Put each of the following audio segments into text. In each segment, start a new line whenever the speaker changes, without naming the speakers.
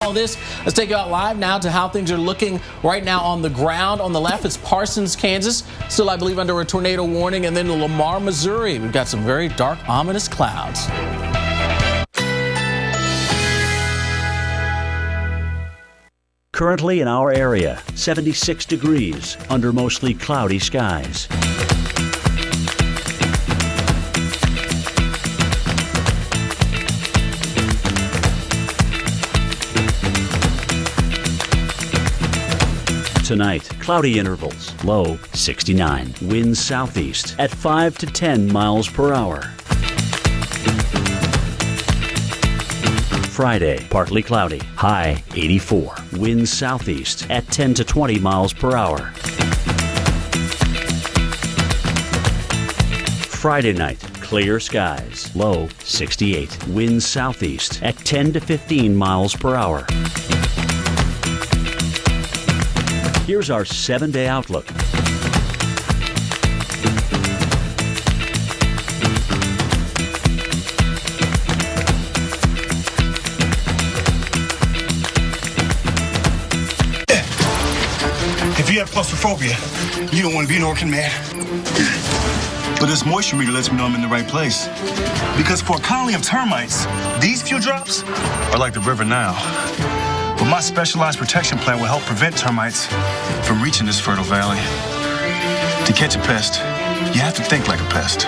All this, let's take you out live now to how things are looking right now on the ground. On the left, it's Parsons, Kansas, still, I believe, under a tornado warning. And then Lamar, Missouri, we've got some very dark, ominous clouds.
Currently in our area, 76 degrees under mostly cloudy skies. Tonight, cloudy intervals, low 69. Winds southeast at 5 to 10 miles per hour. Friday, partly cloudy, high 84. Winds southeast at 10 to 20 miles per hour. Friday night, clear skies, low 68. Winds southeast at 10 to 15 miles per hour. Here's our 7-day outlook.
If you have claustrophobia, you don't want to be an orkin, man. But this moisture meter lets me know I'm in the right place. Because for a colony of termites, these few drops are like the river Nile. But my specialized protection plan will help prevent termites from reaching this fertile valley. To catch a pest, you have to think like a pest.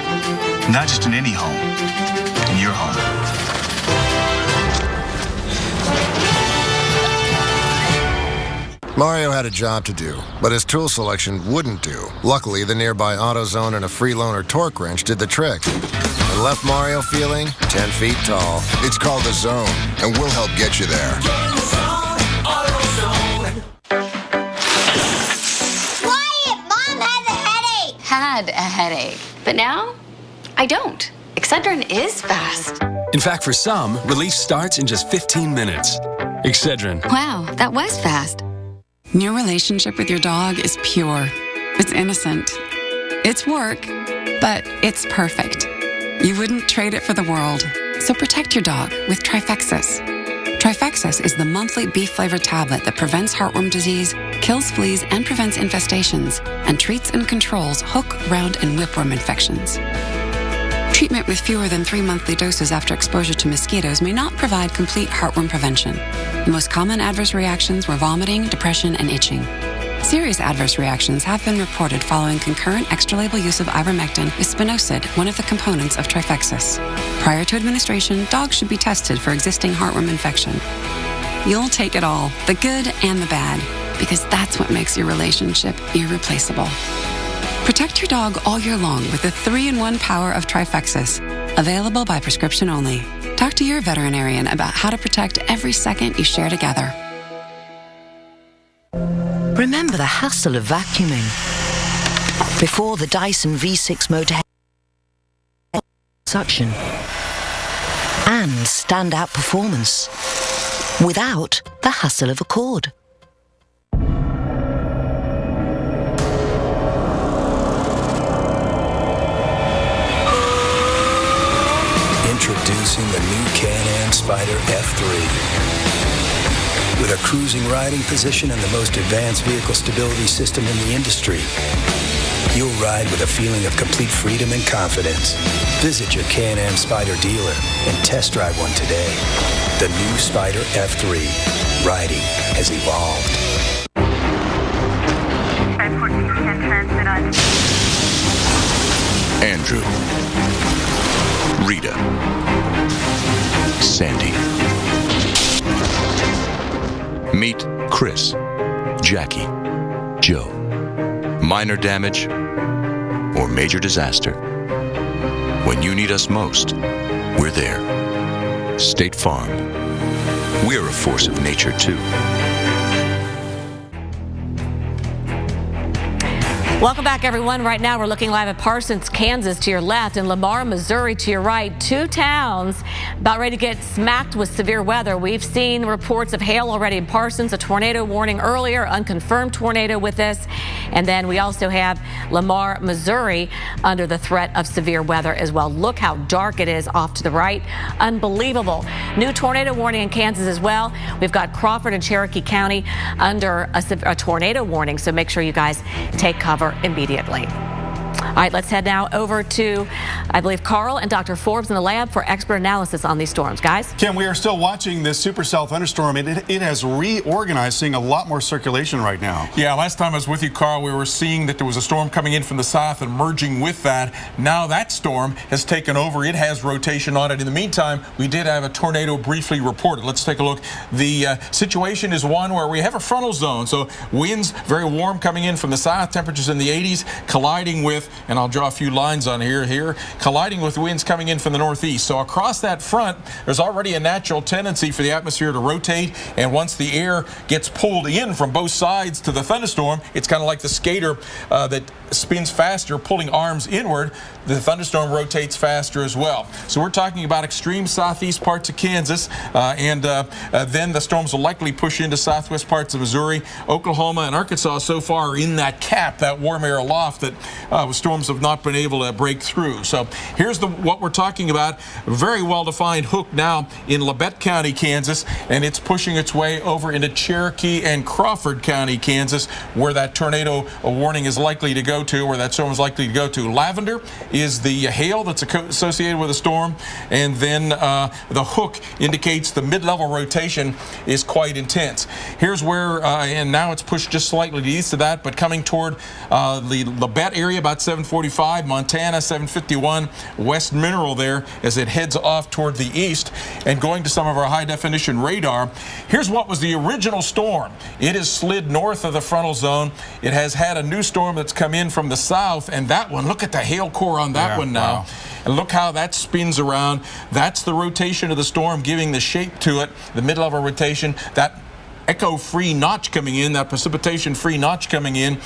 Not just in any home, in your home.
Mario had a job to do, but his tool selection wouldn't do. Luckily, the nearby AutoZone and a Freeloaner torque wrench did the trick and left Mario feeling 10 feet tall. It's called the Zone, and we'll help get you there.
Quiet! Mom has a headache!
Had a headache, but now I don't. Excedrin is fast.
In fact, for some, relief starts in just 15 minutes. Excedrin.
Wow, that was fast.
Your relationship with your dog is pure. It's innocent. It's work, but it's perfect. You wouldn't trade it for the world. So protect your dog with Trifexis. Trifexis is the monthly beef-flavored tablet that prevents heartworm disease, kills fleas, and prevents infestations, and treats and controls hook, round, and whipworm infections. Treatment with fewer than 3 monthly doses after exposure to mosquitoes may not provide complete heartworm prevention. The most common adverse reactions were vomiting, depression, and itching. Serious adverse reactions have been reported following concurrent extra-label use of ivermectin with spinosad, one of the components of Trifexis. Prior to administration, dogs should be tested for existing heartworm infection. You'll take it all, the good and the bad, because that's what makes your relationship irreplaceable. Protect your dog all year long with the 3-in-1 power of Trifexis. Available by prescription only. Talk to your veterinarian about how to protect every second you share together.
Remember the hassle of vacuuming. Before the Dyson V6 motor suction. And standout performance. Without the hassle of a cord.
Introducing the new Can-Am Spyder F3. With a cruising riding position and the most advanced vehicle stability system in the industry, you'll ride with a feeling of complete freedom and confidence. Visit your Can-Am Spyder dealer and test drive one today. The new Spyder F3. Riding has evolved.
Andrew, Rita, Sandy. Meet Chris, Jackie, Joe. Minor damage or major disaster. When you need us most, we're there. State Farm. We're a force of nature, too.
Welcome back, everyone. Right now, we're looking live at Parsons, Kansas to your left and Lamar, Missouri to your right. Two towns about ready to get smacked with severe weather. We've seen reports of hail already in Parsons, a tornado warning earlier, unconfirmed tornado with this. And then we also have Lamar, Missouri under the threat of severe weather as well. Look how dark it is off to the right. Unbelievable. New tornado warning in Kansas as well. We've got Crawford and Cherokee County under a tornado warning. So make sure you guys take cover immediately. All right, let's head now over to, I believe, Carl and Dr. Forbes in the lab for expert analysis on these storms. Guys?
Kim, we are still watching this supercell thunderstorm, and it has reorganized, seeing a lot more circulation right now.
Yeah, last time I was with you, Carl, we were seeing that there was a storm coming in from the south and merging with that. Now that storm has taken over. It has rotation on it. In the meantime, we did have a tornado briefly reported. Let's take a look. The situation is one where we have a frontal zone, so winds very warm coming in from the south, temperatures in the 80s, colliding with, and I'll draw a few lines on here, colliding with winds coming in from the northeast. So across that front, there's already a natural tendency for the atmosphere to rotate, and once the air gets pulled in from both sides to the thunderstorm, it's kind of like the skater that spins faster, pulling arms inward. The thunderstorm rotates faster as well. So we're talking about extreme southeast parts of Kansas, and then the storms will likely push into southwest parts of Missouri. Oklahoma and Arkansas so far are in that cap, that warm air aloft that storms have not been able to break through. So here's what we're talking about. Very well-defined hook now in Labette County, Kansas, and it's pushing its way over into Cherokee and Crawford County, Kansas, where that tornado warning is likely to go to, where that storm is likely to go to. Lavender is the hail that's associated with the storm, and then the hook indicates the mid-level rotation is quite intense. Here's where, and now it's pushed just slightly to the east of that, but coming toward the Labette area, about 745, Montana 751, West Mineral there as it heads off toward the east and going to some of our high-definition radar. Here's what was the original storm. It has slid north of the frontal zone. It has had a new storm that's come in from the south, and that one, look at the hail core on that one now. Wow. And look how that spins around. That's the rotation of the storm giving the shape to it, the mid-level rotation. That echo-free notch coming in, that precipitation-free notch coming in,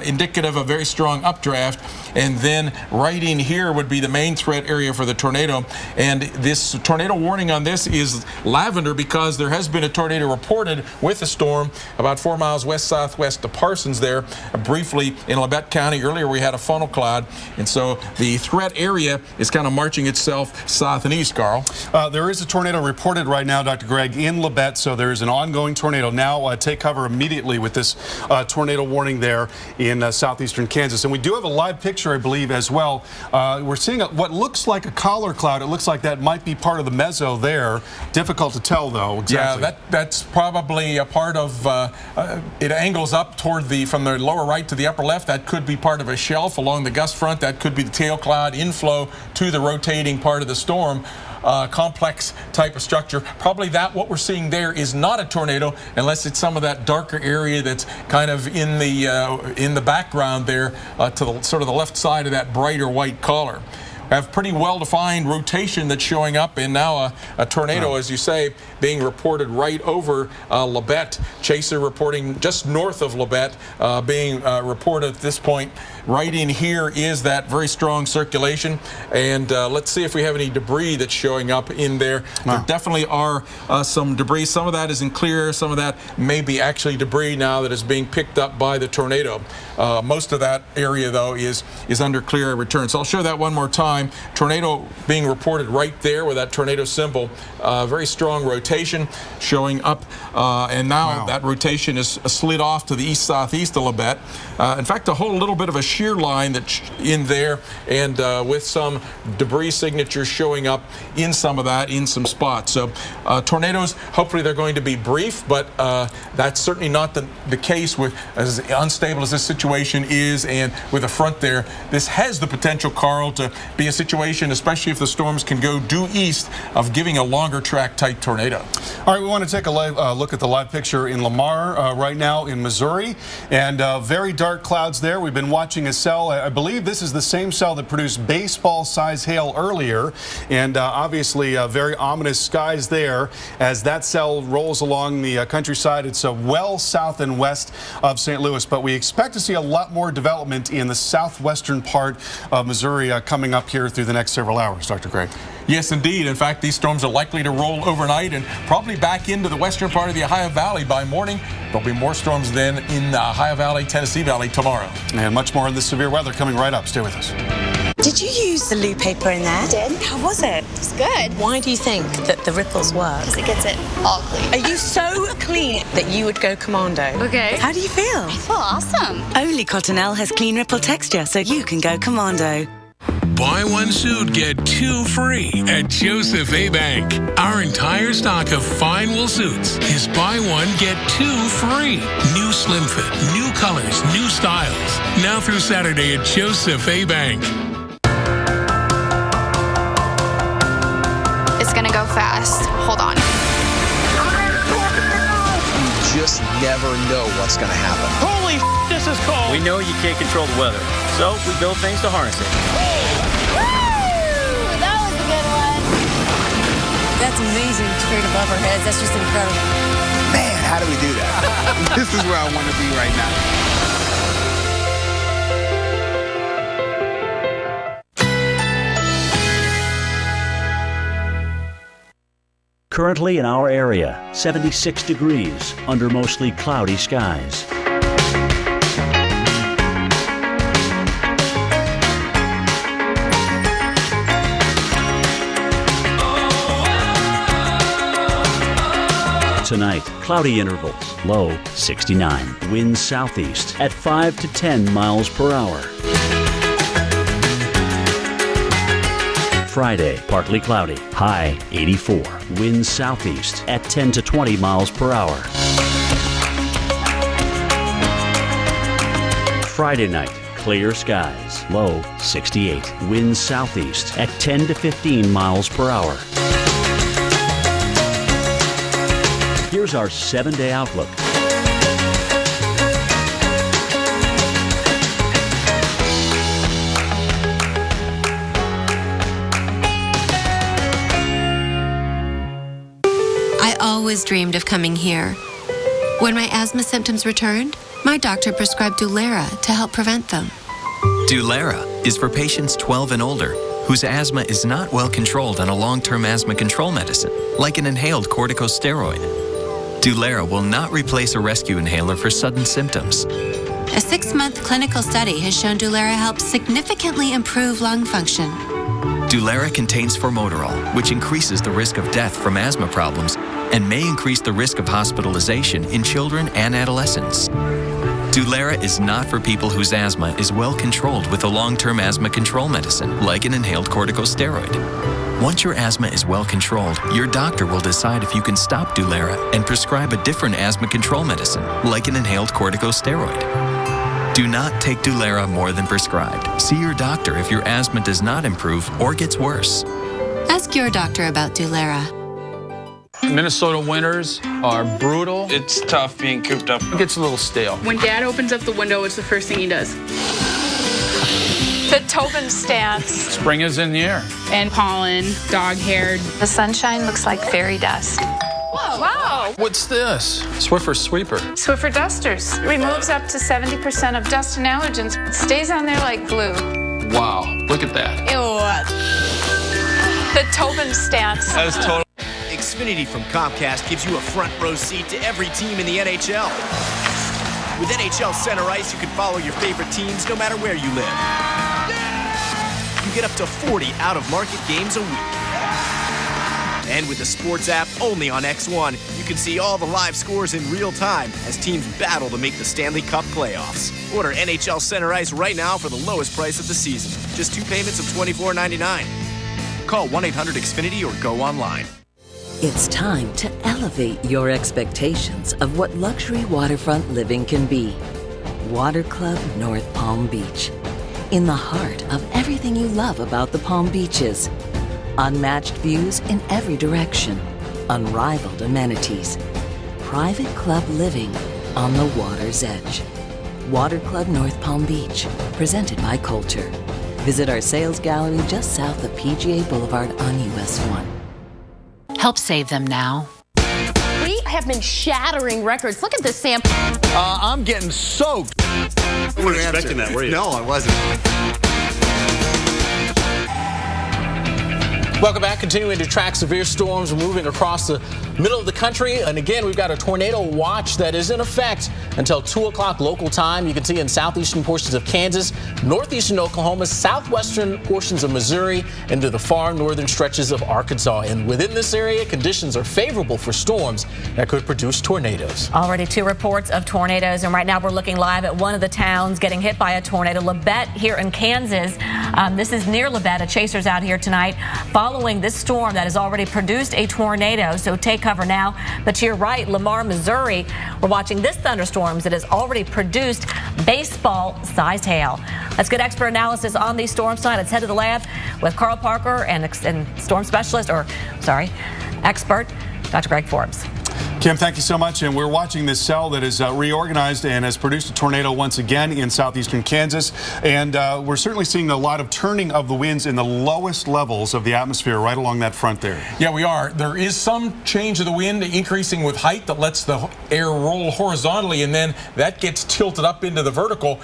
indicative of a very strong updraft. And then right in here would be the main threat area for the tornado. And this tornado warning on this is lavender because there has been a tornado reported with a storm about 4 miles west-southwest of Parsons there, briefly in Labette County. Earlier we had a funnel cloud. And so the threat area is kind of marching itself south and east, Carl.
There is a tornado reported right now, Dr. Greg, in Labette, so there is an ongoing tornado. Now take cover immediately with this tornado warning there in southeastern Kansas. And we do have a live picture, I believe, as well. We're seeing what looks like a collar cloud. It looks like that might be part of the mezzo there. Difficult to tell, though. Exactly.
Yeah, that's probably a part of, it angles up toward from the lower right to the upper left. That could be part of a shelf along the gust front. That could be the tail cloud inflow to the rotating part of the storm. Complex type of structure. Probably what we're seeing there is not a tornado unless it's some of that darker area that's kind of in the background there to the sort of the left side of that brighter white collar. Have pretty well-defined rotation that's showing up, and now a tornado, as you say, being reported right over Labette. Chaser reporting just north of Labette, being reported at this point. Right in here is that very strong circulation, and let's see if we have any debris that's showing up in there. There definitely are some debris. Some of that is in clear air. Some of that may be actually debris now that is being picked up by the tornado. Most of that area, though, is under clear air return. So I'll show that one more time. Tornado being reported right there with that tornado symbol. Very strong rotation showing up, and now that rotation is slid off to the east-southeast of Labette. In fact, a whole little bit of a shear line that's in there, and with some debris signatures showing up in some of that, in some spots. So tornadoes, hopefully they're going to be brief, but that's certainly not the case with as unstable as this situation is, and with a front there. This has the potential, Carl, to be a situation, especially if the storms can go due east, of giving a longer longer track type tornado.
All right, we want to take a look at the live picture in Lamar right now in Missouri, and very dark clouds there. We've been watching a cell. I believe this is the same cell that produced baseball-size hail earlier, and obviously very ominous skies there as that cell rolls along the countryside. It's well south and west of St. Louis, but we expect to see a lot more development in the southwestern part of Missouri coming up here through the next several hours, Dr. Gregg.
Yes, indeed. In fact, these storms are likely to roll overnight and probably back into the western part of the Ohio Valley by morning. There'll be more storms then in the Ohio Valley, Tennessee Valley tomorrow.
And much more in this severe weather coming right up. Stay with us.
Did you use the loo paper in there?
I did.
How was it?
It's good.
Why do you think that the ripples work?
Because it gets it all clean.
Are you so clean that you would go commando?
Okay.
How do you feel?
I feel awesome.
Only Cottonelle has clean ripple texture, so you can go commando.
Buy one suit, get two free at Joseph A. Bank. Our entire stock of fine wool suits is buy one, get two free. New slim fit, new colors, new styles. Now through Saturday at Joseph A. Bank.
It's gonna go fast. Hold on.
You just never know what's gonna happen.
Holy this is cold. We know you can't control the weather, so we build things to harness it.
That was a good one.
That's amazing. Straight above our heads. That's just incredible.
Man, how do we do that? This is where I want to be right now.
Currently in our area, 76 degrees under mostly cloudy skies. Tonight, cloudy intervals, low 69. Winds southeast at 5 to 10 miles per hour. Friday, partly cloudy, high 84. Winds southeast at 10 to 20 miles per hour. Friday night, clear skies, low 68. Winds southeast at 10 to 15 miles per hour. Here's our 7-day outlook.
I always dreamed of coming here. When my asthma symptoms returned, my doctor prescribed Dulera to help prevent them.
Dulera is for patients 12 and older whose asthma is not well controlled on a long-term asthma control medicine, like an inhaled corticosteroid. Dulera will not replace a rescue inhaler for sudden symptoms.
A 6-month clinical study has shown Dulera helps significantly improve lung function.
Dulera contains formoterol, which increases the risk of death from asthma problems and may increase the risk of hospitalization in children and adolescents. Dulera is not for people whose asthma is well controlled with a long-term asthma control medicine, like an inhaled corticosteroid. Once your asthma is well controlled, your doctor will decide if you can stop Dulera and prescribe a different asthma control medicine, like an inhaled corticosteroid. Do not take Dulera more than prescribed. See your doctor if your asthma does not improve or gets worse.
Ask your doctor about Dulera.
Minnesota winters are brutal. It's tough being cooped up. It gets a little stale.
When Dad opens up the window, what's the first thing he does?
The Tobin stance.
Spring is in the air.
And pollen, dog hair.
The sunshine looks like fairy dust.
Whoa. Wow.
What's this? Swiffer Sweeper.
Swiffer Dusters. Removes up to 70% of dust and allergens. It stays on there like glue.
Wow, look at that.
Ew.
The Tobin stance.
That is total.
Xfinity from Comcast gives you a front row seat to every team in the NHL. With NHL Center Ice, you can follow your favorite teams no matter where you live. You get up to 40 out-of-market games a week. And with the Sports app only on X1, you can see all the live scores in real time as teams battle to make the Stanley Cup playoffs. Order NHL Center Ice right now for the lowest price of the season. Just 2 payments of $24.99. Call 1-800-XFINITY or go online.
It's time to elevate your expectations of what luxury waterfront living can be. Water Club North Palm Beach. In the heart of everything you love about the Palm Beaches. Unmatched views in every direction. Unrivaled amenities. Private club living on the water's edge. Water Club North Palm Beach, presented by Culture. Visit our sales gallery just south of PGA Boulevard on US 1.
Help save them now.
We have been shattering records. Look at this sample.
I'm getting soaked.
You weren't expecting that, were you?
No, I wasn't.
Welcome back. Continuing to track severe storms moving across the middle of the country. And again, we've got a tornado watch that is in effect until 2 o'clock local time. You can see in southeastern portions of Kansas, northeastern Oklahoma, southwestern portions of Missouri, into the far northern stretches of Arkansas. And within this area, conditions are favorable for storms that could produce tornadoes.
Already 2 reports of tornadoes. And right now we're looking live at one of the towns getting hit by a tornado, Labette here in Kansas. This is near Labette. A chaser's out here tonight following this storm that has already produced a tornado. So take cover now. But to your right, Lamar, Missouri, we're watching this thunderstorms that has already produced baseball-sized hail. Let's get expert analysis on these storms tonight. Let's head to the lab with Carl Parker and storm specialist, expert, Dr. Greg Forbes.
Kim, thank you so much. And we're watching this cell that is reorganized and has produced a tornado once again in southeastern Kansas. And we're certainly seeing a lot of turning of the winds in the lowest levels of the atmosphere right along that front there.
Yeah, we are. There is some change of the wind increasing with height that lets the air roll horizontally, and then that gets tilted up into the vertical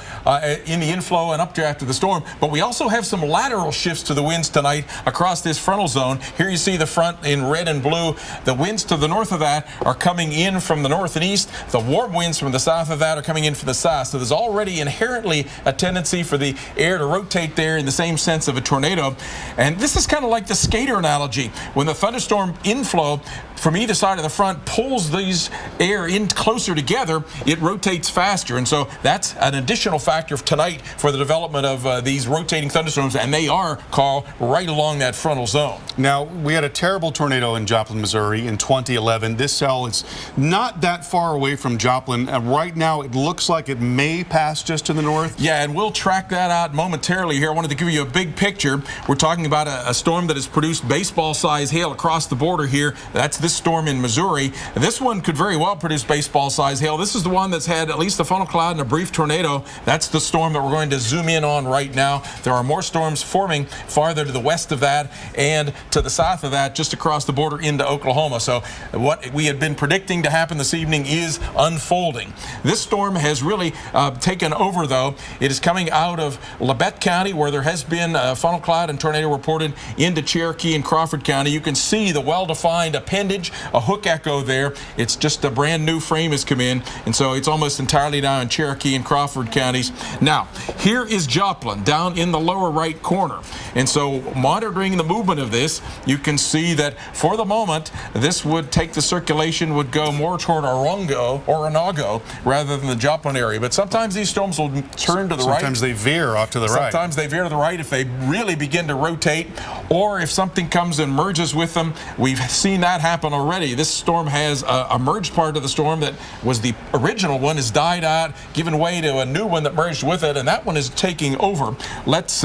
in the inflow and updraft of the storm. But we also have some lateral shifts to the winds tonight across this frontal zone. Here you see the front in red and blue. The winds to the north of that are coming in from the north and east. The warm winds from the south of that are coming in from the south. So there's already inherently a tendency for the air to rotate there in the same sense of a tornado. And this is kind of like the skater analogy. When the thunderstorm inflow from either side of the front pulls these air in closer together, it rotates faster. And so that's an additional factor tonight for the development of these rotating thunderstorms. And they are, Carl, right along that frontal zone.
Now, we had a terrible tornado in Joplin, Missouri in 2011. This cell is not that far away from Joplin. Right now, it looks like it may pass just to the north.
Yeah, and we'll track that out momentarily here. I wanted to give you a big picture. We're talking about a storm that has produced baseball-sized hail across the border here. That's this storm in Missouri. This one could very well produce baseball-sized hail. This is the one that's had at least a funnel cloud and a brief tornado. That's the storm that we're going to zoom in on right now. There are more storms forming farther to the west of that and to the south of that, just across the border into Oklahoma. So what we had been predicting to happen this evening is unfolding. This storm has really taken over, though. It is coming out of Labette County, where there has been a funnel cloud and tornado reported, into Cherokee and Crawford County. You can see the well-defined appendage, a hook echo there. It's just a brand new frame has come in, and so it's almost entirely now in Cherokee and Crawford counties. Now, here is Joplin down in the lower right corner. And so monitoring the movement of this, you can see that for the moment, this would take the circulation, would go more toward Oronogo rather than the Joplin area. But sometimes these storms will turn to the right.
Sometimes they veer off to the right.
Sometimes they veer to the right if they really begin to rotate, or if something comes and merges with them. We've seen that happen already. This storm has a merged part of the storm that was the original one, has died out, given way to a new one that merged with it, and that one is taking over. Let's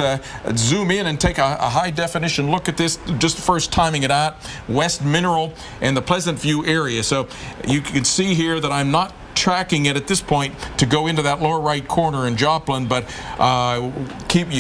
zoom in and take a high definition look at this, just first timing it out. West Mineral and the Pleasant View area. So you can see here that I'm not tracking it at this point to go into that lower right corner in Joplin, but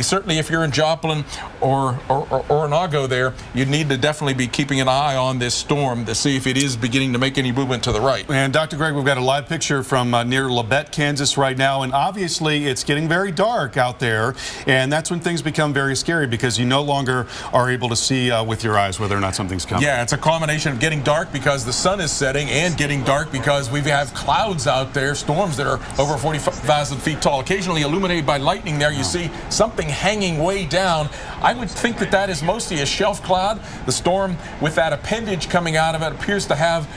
certainly if you're in Joplin or Oronogo there, you need to definitely be keeping an eye on this storm to see if it is beginning to make any movement to the right.
And Dr. Greg, we've got a live picture from near Labette, Kansas right now, and obviously it's getting very dark out there, and that's when things become very scary because you no longer are able to see with your eyes whether or not something's coming.
Yeah, it's a combination of getting dark because the sun is setting and getting dark because we have clouds out there, storms that are over 40,000 feet tall, occasionally illuminated by lightning there. You see something hanging way down. I would think that that is mostly a shelf cloud. The storm with that appendage coming out of it appears to have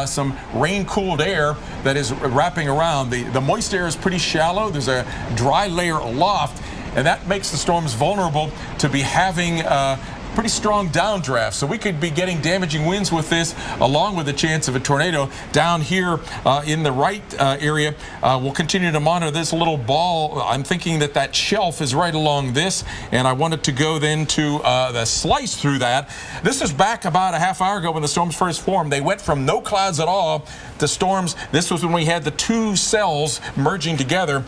some rain-cooled air that is wrapping around. The moist air is pretty shallow. There's a dry layer aloft, and that makes the storms vulnerable to be having pretty strong downdraft. So we could be getting damaging winds with this, along with the chance of a tornado down here in the right area. We'll continue to monitor this little ball. I'm thinking that that shelf is right along this, and I wanted to go then to the slice through that. This is back about a half hour ago when the storms first formed. They went from no clouds at all to storms. This was when we had the two cells merging together,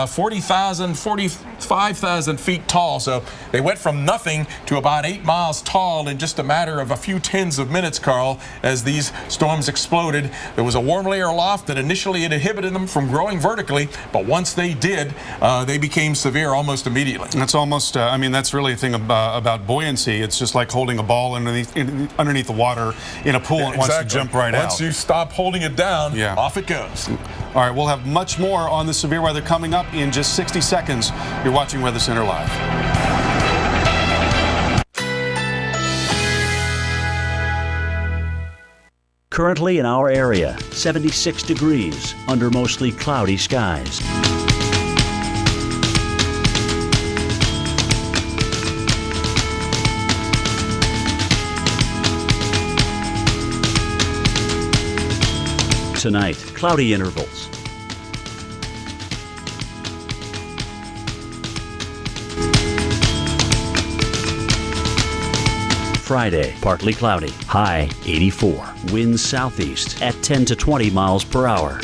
40,000, 45,000 feet tall. So they went from nothing to about 8 miles tall in just a matter of a few tens of minutes, Carl, as these storms exploded. There was a warm layer aloft that initially had inhibited them from growing vertically, but once they did, they became severe almost immediately.
That's almost, I mean, that's really a thing about buoyancy. It's just like holding a ball underneath the water in a pool and it wants to jump right out.
Once you stop holding it down, off it goes.
All right, we'll have much more on the severe weather coming up in just 60 seconds. You're watching Weather Center Live.
Currently in our area, 76 degrees under mostly cloudy skies. Tonight, cloudy intervals. Friday, partly cloudy, high 84. Winds southeast at 10 to 20 miles per hour.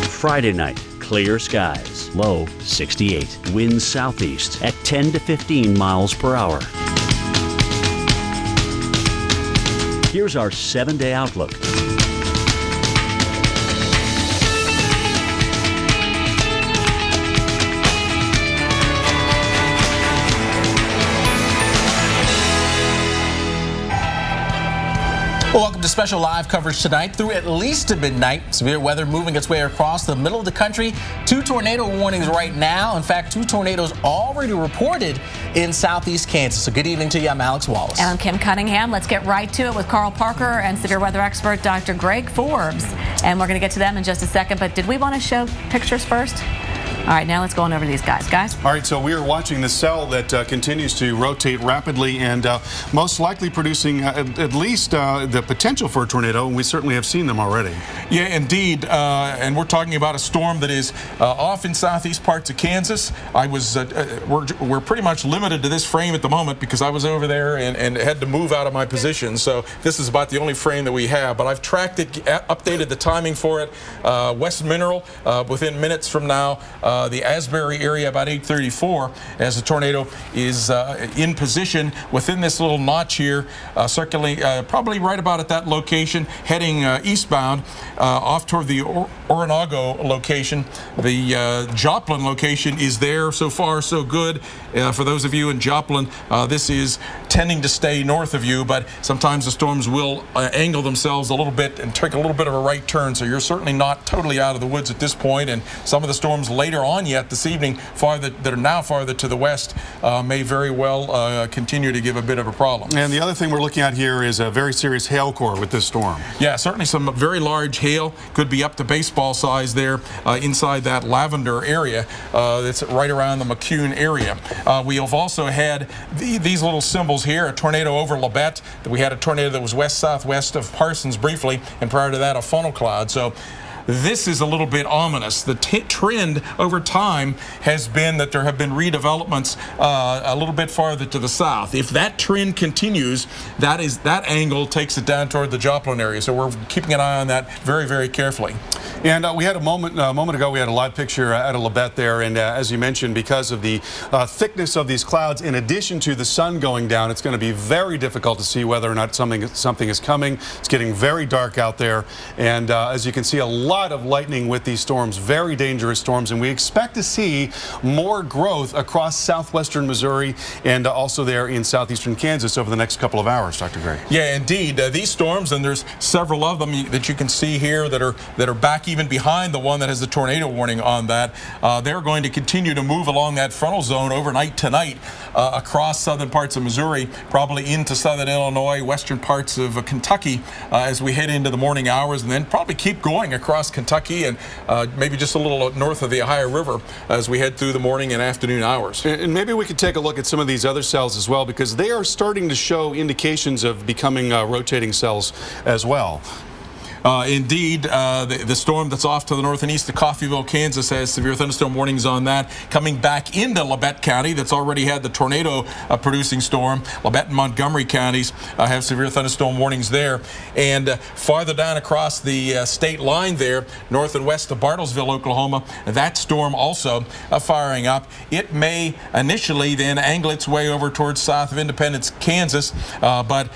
Friday night, clear skies, low 68. Winds southeast at 10 to 15 miles per hour. Here's our 7-day outlook.
Well, welcome to special live coverage tonight through at least to midnight. Severe weather moving its way across the middle of the country. 2 tornado warnings right now. In fact, 2 tornadoes already reported in southeast Kansas. So good evening to you. I'm Alex Wallace.
And I'm Kim Cunningham. Let's get right to it with Carl Parker and severe weather expert Dr. Greg Forbes. And we're going to get to them in just a second. But did we want to show pictures first? All right, now let's go on over to these guys.
All right, so we are watching the cell that continues to rotate rapidly and most likely producing at least the potential for a tornado, and we certainly have seen them already.
Yeah, indeed, and we're talking about a storm that is off in southeast parts of Kansas. We're pretty much limited to this frame at the moment because I was over there and had to move out of my position, so this is about the only frame that we have. But I've tracked it, updated the timing for it. West Mineral, within minutes from now, the Asbury area about 8:34 as the tornado is in position within this little notch here, circling probably right about at that location, heading eastbound off toward the Oronogo location. The Joplin location is there. So far, so good. For those of you in Joplin, this is tending to stay north of you, but sometimes the storms will angle themselves a little bit and take a little bit of a right turn, so you're certainly not totally out of the woods at this point. And some of the storms later on yet this evening that are now farther to the west may very well continue to give a bit of a problem.
And the other thing we're looking at here is a very serious hail core with this storm.
Yeah, certainly some very large hail, could be up to baseball size there inside that Lavender area that's right around the McCune area. We have also had these little symbols here, a tornado over Labette. We had a tornado that was west-southwest of Parsons briefly, and prior to that a funnel cloud. So this is a little bit ominous. The trend over time has been that there have been redevelopments a little bit farther to the south. If that trend continues, that angle takes it down toward the Joplin area. So we're keeping an eye on that very, very carefully.
And we had a moment ago, we had a live picture out of Labette there, and as you mentioned, because of the thickness of these clouds, in addition to the sun going down, it's going to be very difficult to see whether or not something is coming. It's getting very dark out there, and as you can see, a lot of lightning with these storms, very dangerous storms, and we expect to see more growth across southwestern Missouri and also there in southeastern Kansas over the next couple of hours, Dr. Gray.
Yeah, indeed. These storms, and there's several of them that you can see here that are backing even behind the one that has the tornado warning on that. They're going to continue to move along that frontal zone overnight tonight across southern parts of Missouri, probably into southern Illinois, western parts of Kentucky as we head into the morning hours, and then probably keep going across Kentucky and maybe just a little north of the Ohio River as we head through the morning and afternoon hours.
And maybe we could take a look at some of these other cells as well, because they are starting to show indications of becoming rotating cells as well.
Indeed, the storm that's off to the north and east of Coffeyville, Kansas, has severe thunderstorm warnings on that. Coming back into Labette County, that's already had the tornado producing storm. Labette and Montgomery counties have severe thunderstorm warnings there. And farther down across the state line there, north and west of Bartlesville, Oklahoma, that storm also firing up. It may initially then angle its way over towards south of Independence, Kansas, but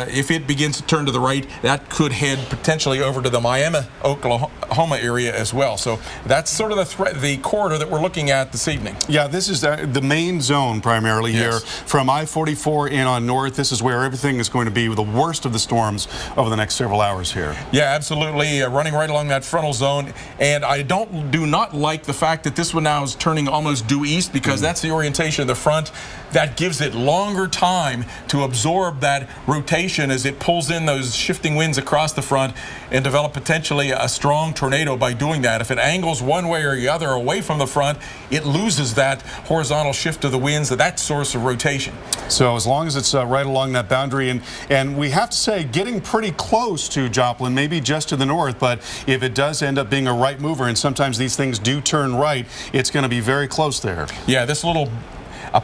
if it begins to turn to the right, that could head potentially over to the Miami, Oklahoma area as well. So that's sort of the corridor that we're looking at this evening.
Yeah, this is the main zone primarily here. From I-44 in on north, this is where everything is going to be the worst of the storms over the next several hours here.
Yeah, absolutely. Running right along that frontal zone. And I do not like the fact that this one now is turning almost due east, because that's the orientation of the front. That gives it longer time to absorb that rotation as it pulls in those shifting winds across the front and develop potentially a strong tornado by doing that. If it angles one way or the other away from the front, it loses that horizontal shift of the winds, that source of rotation.
So as long as it's right along that boundary, and we have to say getting pretty close to Joplin, maybe just to the north, but if it does end up being a right mover, and sometimes these things do turn right, it's going to be very close there.
Yeah, this little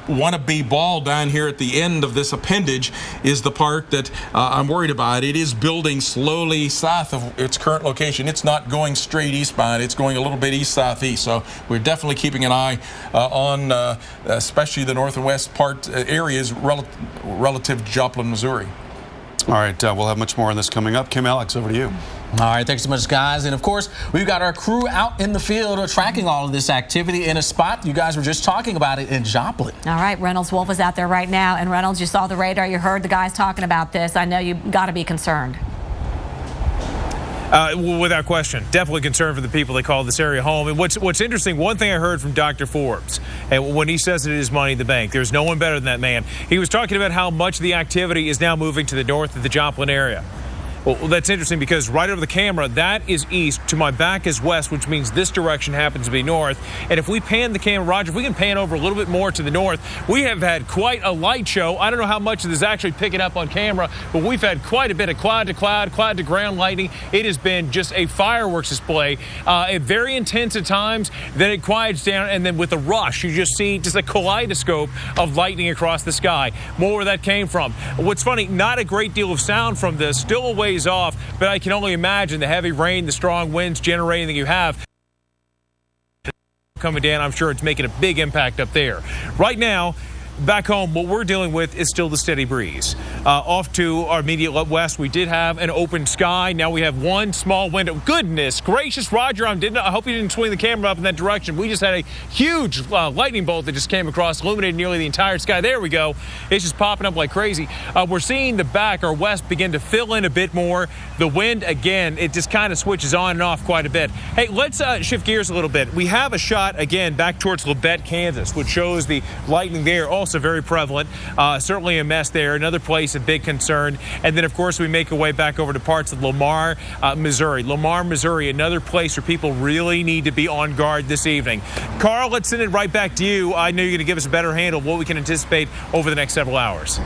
wannabe ball down here at the end of this appendage is the part that I'm worried about. It is building slowly south of its current location. It's not going straight eastbound. It's going a little bit east-southeast. So we're definitely keeping an eye on especially the north and west part areas relative to Joplin, Missouri.
All right, we'll have much more on this coming up. Kim, Alex, over to you.
All right, thanks so much, guys. And of course, we've got our crew out in the field tracking all of this activity in a spot. You guys were just talking about it in Joplin.
All right, Reynolds Wolf is out there right now. And Reynolds, you saw the radar. You heard the guys talking about this. I know you've got to be concerned.
Without question, definitely concerned for the people that call this area home. And what's interesting, one thing I heard from Dr. Forbes, and when he says it is money in the bank, there's no one better than that man. He was talking about how much of the activity is now moving to the north of the Joplin area. Well, that's interesting because right over the camera, that is east. To my back is west, which means this direction happens to be north. And if we pan the camera, Roger, if we can pan over a little bit more to the north, we have had quite a light show. I don't know how much of this is actually picking up on camera, but we've had quite a bit of cloud to cloud, cloud to ground lightning. It has been just a fireworks display. Very intense at times, then it quiets down, and then with a rush, you just see just a kaleidoscope of lightning across the sky. More where that came from. What's funny, not a great deal of sound from this, still a ways off, but I can only imagine the heavy rain, the strong winds generating that you have coming down. I'm sure it's making a big impact up there. Right now, back home, what we're dealing with is still the steady breeze. Off to our immediate west, we did have an open sky. Now we have one small window. Goodness gracious, Roger, I hope you didn't swing the camera up in that direction. We just had a huge lightning bolt that just came across, illuminated nearly the entire sky. There we go. It's just popping up like crazy. We're seeing the back, our west, begin to fill in a bit more. The wind, again, it just kind of switches on and off quite a bit. Hey, let's shift gears a little bit. We have a shot, again, back towards Labette, Kansas, which shows the lightning there. Also very prevalent. Certainly a mess there. Another place of big concern. And then, of course, we make our way back over to parts of Lamar, Missouri. Lamar, Missouri, another place where people really need to be on guard this evening. Carl, let's send it right back to you. I know you're going to give us a better handle of what we can anticipate over the next several hours.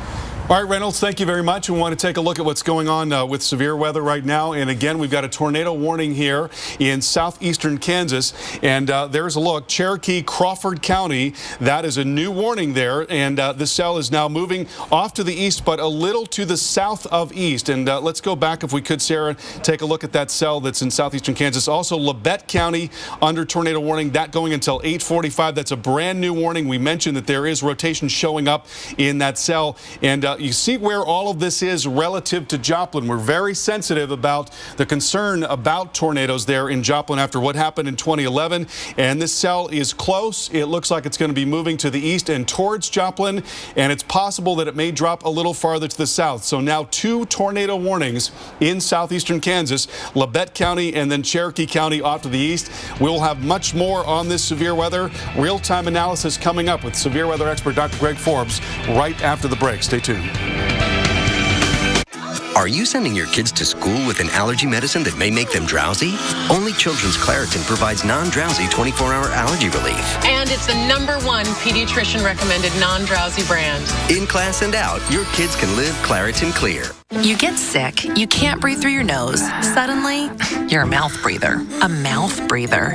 All right, Reynolds, thank you very much. We want to take a look at what's going on with severe weather right now. And again, we've got a tornado warning here in southeastern Kansas. And there's a look. Cherokee, Crawford County, that is a new warning there. And the cell is now moving off to the east, but a little to the south of east. And let's go back, if we could, Sarah, take a look at that cell that's in southeastern Kansas. Also, Labette County under tornado warning, that going until 8:45. That's a brand new warning. We mentioned that there is rotation showing up in that cell. And Now, you see where all of this is relative to Joplin. We're very sensitive about the concern about tornadoes there in Joplin after what happened in 2011. And this cell is close. It looks like it's going to be moving to the east and towards Joplin. And it's possible that it may drop a little farther to the south. So now 2 tornado warnings in southeastern Kansas, Labette County and then Cherokee County off to the east. We'll have much more on this severe weather. Real-time analysis coming up with severe weather expert Dr. Greg Forbes right after the break. Stay tuned.
Are you sending your kids to school with an allergy medicine that may make them drowsy? Only Children's Claritin provides non-drowsy 24-hour allergy relief.
And it's the #1 pediatrician-recommended non-drowsy brand.
In class and out, your kids can live Claritin Clear.
You get sick, you can't breathe through your nose. Suddenly, you're a mouth breather. A mouth breather.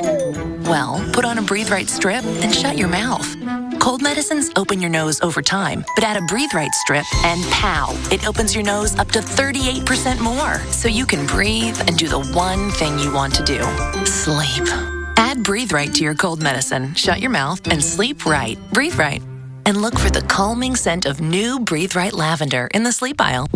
Well, put on a Breathe Right strip and shut your mouth. Cold medicines open your nose over time, but add a Breathe Right strip and pow, it opens your nose up to 38% more. So you can breathe and do the one thing you want to do, sleep. Add Breathe Right to your cold medicine, shut your mouth, and sleep right. Breathe Right. And look for the calming scent of new Breathe Right lavender in the sleep aisle.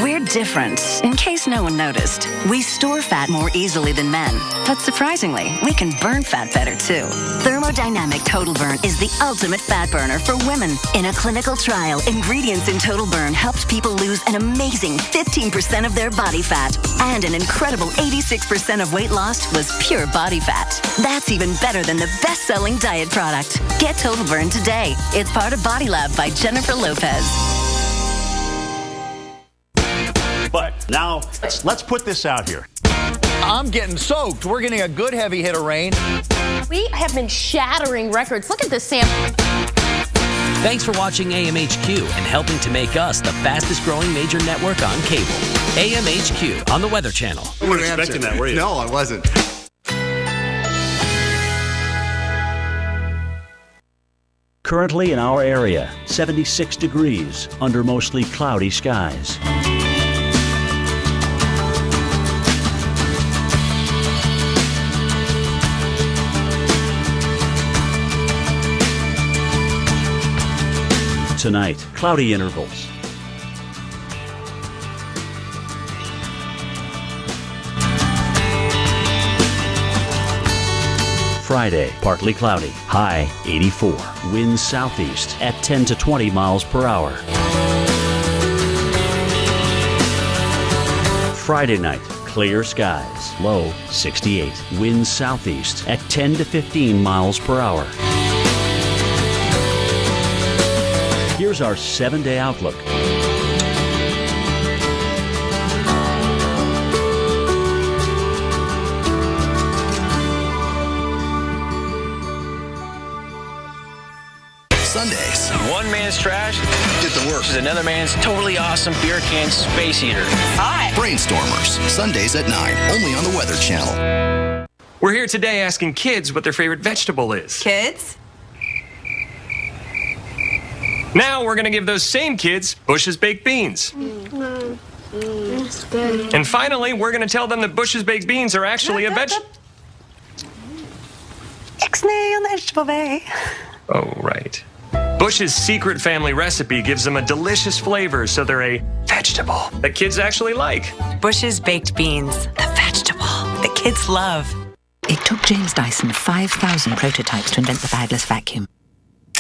We're different, in case no one noticed. We store fat more easily than men, but surprisingly, we can burn fat better too. Thermodynamic Total Burn is the ultimate fat burner for women. In a clinical trial, ingredients in Total Burn helped people lose an amazing 15% of their body fat, and an incredible 86% of weight lost was pure body fat. That's even better than the best-selling diet product. Get Total Burn today. It's part of Body Lab by Jennifer Lopez.
But now, let's put this out here.
I'm getting soaked. We're getting a good heavy hit of rain.
We have been shattering records. Look at this sample.
Thanks for watching AMHQ and helping to make us the fastest growing major network on cable. AMHQ on the Weather Channel.
You weren't expecting that, were you? No, I wasn't.
Currently in our area, 76 degrees under mostly cloudy skies. Tonight, cloudy intervals. Friday, partly cloudy, high 84. Winds southeast at 10 to 20 miles per hour. Friday night, clear skies, low 68. Winds southeast at 10 to 15 miles per hour. Here's our 7-day outlook.
Sundays.
One man's trash
Get to work.
is another man's totally awesome beer can space heater.
Hi. Brainstormers. Sundays at 9. Only on the Weather Channel.
We're here today asking kids what their favorite vegetable is.
Kids?
Now we're going to give those same kids Bush's baked beans.
That's good.
And finally, we're going to tell them that Bush's baked beans are actually a vegetable.
Ixnay on the vegetable bay.
Oh, right. Bush's secret family recipe gives them a delicious flavor, so they're a vegetable that kids actually like.
Bush's baked beans, the vegetable that kids love.
It took James Dyson 5,000 prototypes to invent the bagless vacuum,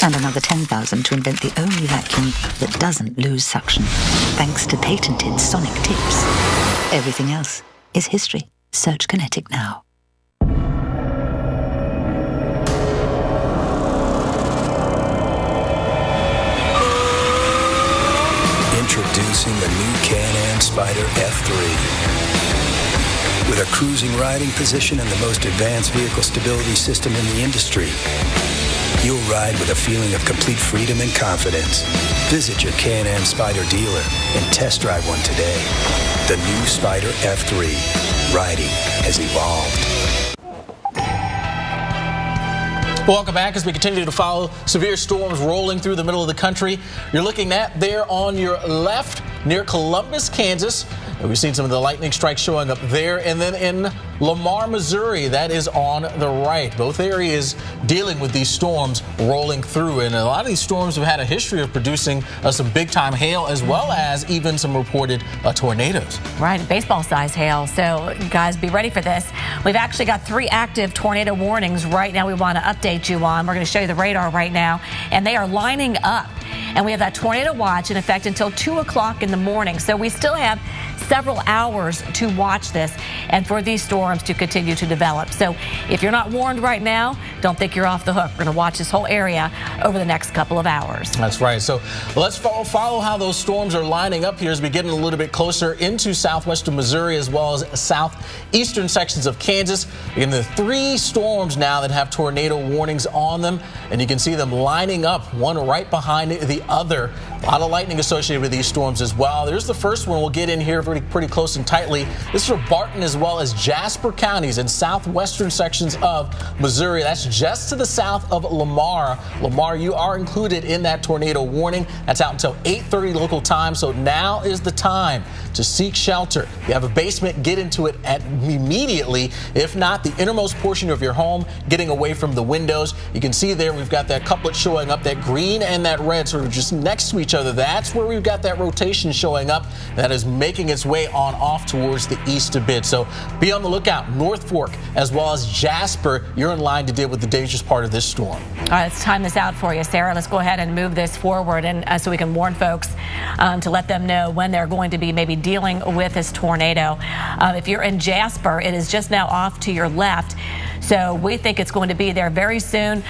and another 10,000 to invent the only vacuum that doesn't lose suction, thanks to patented sonic tips. Everything else is history. Search Kinetic now.
Introducing the new Can-Am Spyder F3. With a cruising riding position and the most advanced vehicle stability system in the industry, you'll ride with a feeling of complete freedom and confidence. Visit your Can-Am Spyder dealer and test drive one today. The new Spyder F3. Riding has evolved.
Welcome back as we continue to follow severe storms rolling through the middle of the country. You're looking at there on your left near Columbus, Kansas. And we've seen some of the lightning strikes showing up there. And then in Lamar, Missouri, that is on the right. Both areas dealing with these storms rolling through. And a lot of these storms have had a history of producing some big-time hail as well as even some reported tornadoes.
Right, baseball-sized hail. So, guys, be ready for this. We've actually got 3 active tornado warnings right now we want to update you on. We're going to show you the radar right now, and they are lining up. And we have that tornado watch in effect until 2 o'clock in the morning. So we still have several hours to watch this and for these storms to continue to develop. So if you're not warned right now, don't think you're off the hook. We're going to watch this whole area over the next couple of hours.
That's right. So let's follow how those storms are lining up here as we get a little bit closer into southwestern Missouri as well as southeastern sections of Kansas. Again, the 3 storms now that have tornado warnings on them, and you can see them lining up, one right behind the other. A lot of lightning associated with these storms as well. There's the first one. We'll get in here pretty close and tightly. This is for Barton as well as Jasper counties and southwestern sections of Missouri. That's just to the south of Lamar. Lamar, you are included in that tornado warning. That's out until 8:30 local time. So now is the time to seek shelter. If you have a basement, get into it immediately. If not, the innermost portion of your home, getting away from the windows. You can see there we've got that couplet showing up, that green and that red sort of just next to each other. That's where we've got that rotation showing up that is making its way on off towards the east a bit. So be on the lookout. North Fork as well as Jasper, you're in line to deal with the dangerous part of this storm.
All right, let's time this out for you, Sarah. Let's go ahead and move this forward and so we can warn folks to let them know when they're going to be maybe dealing with this tornado. If you're in Jasper, it is just now off to your left. So we think it's going to be there very soon.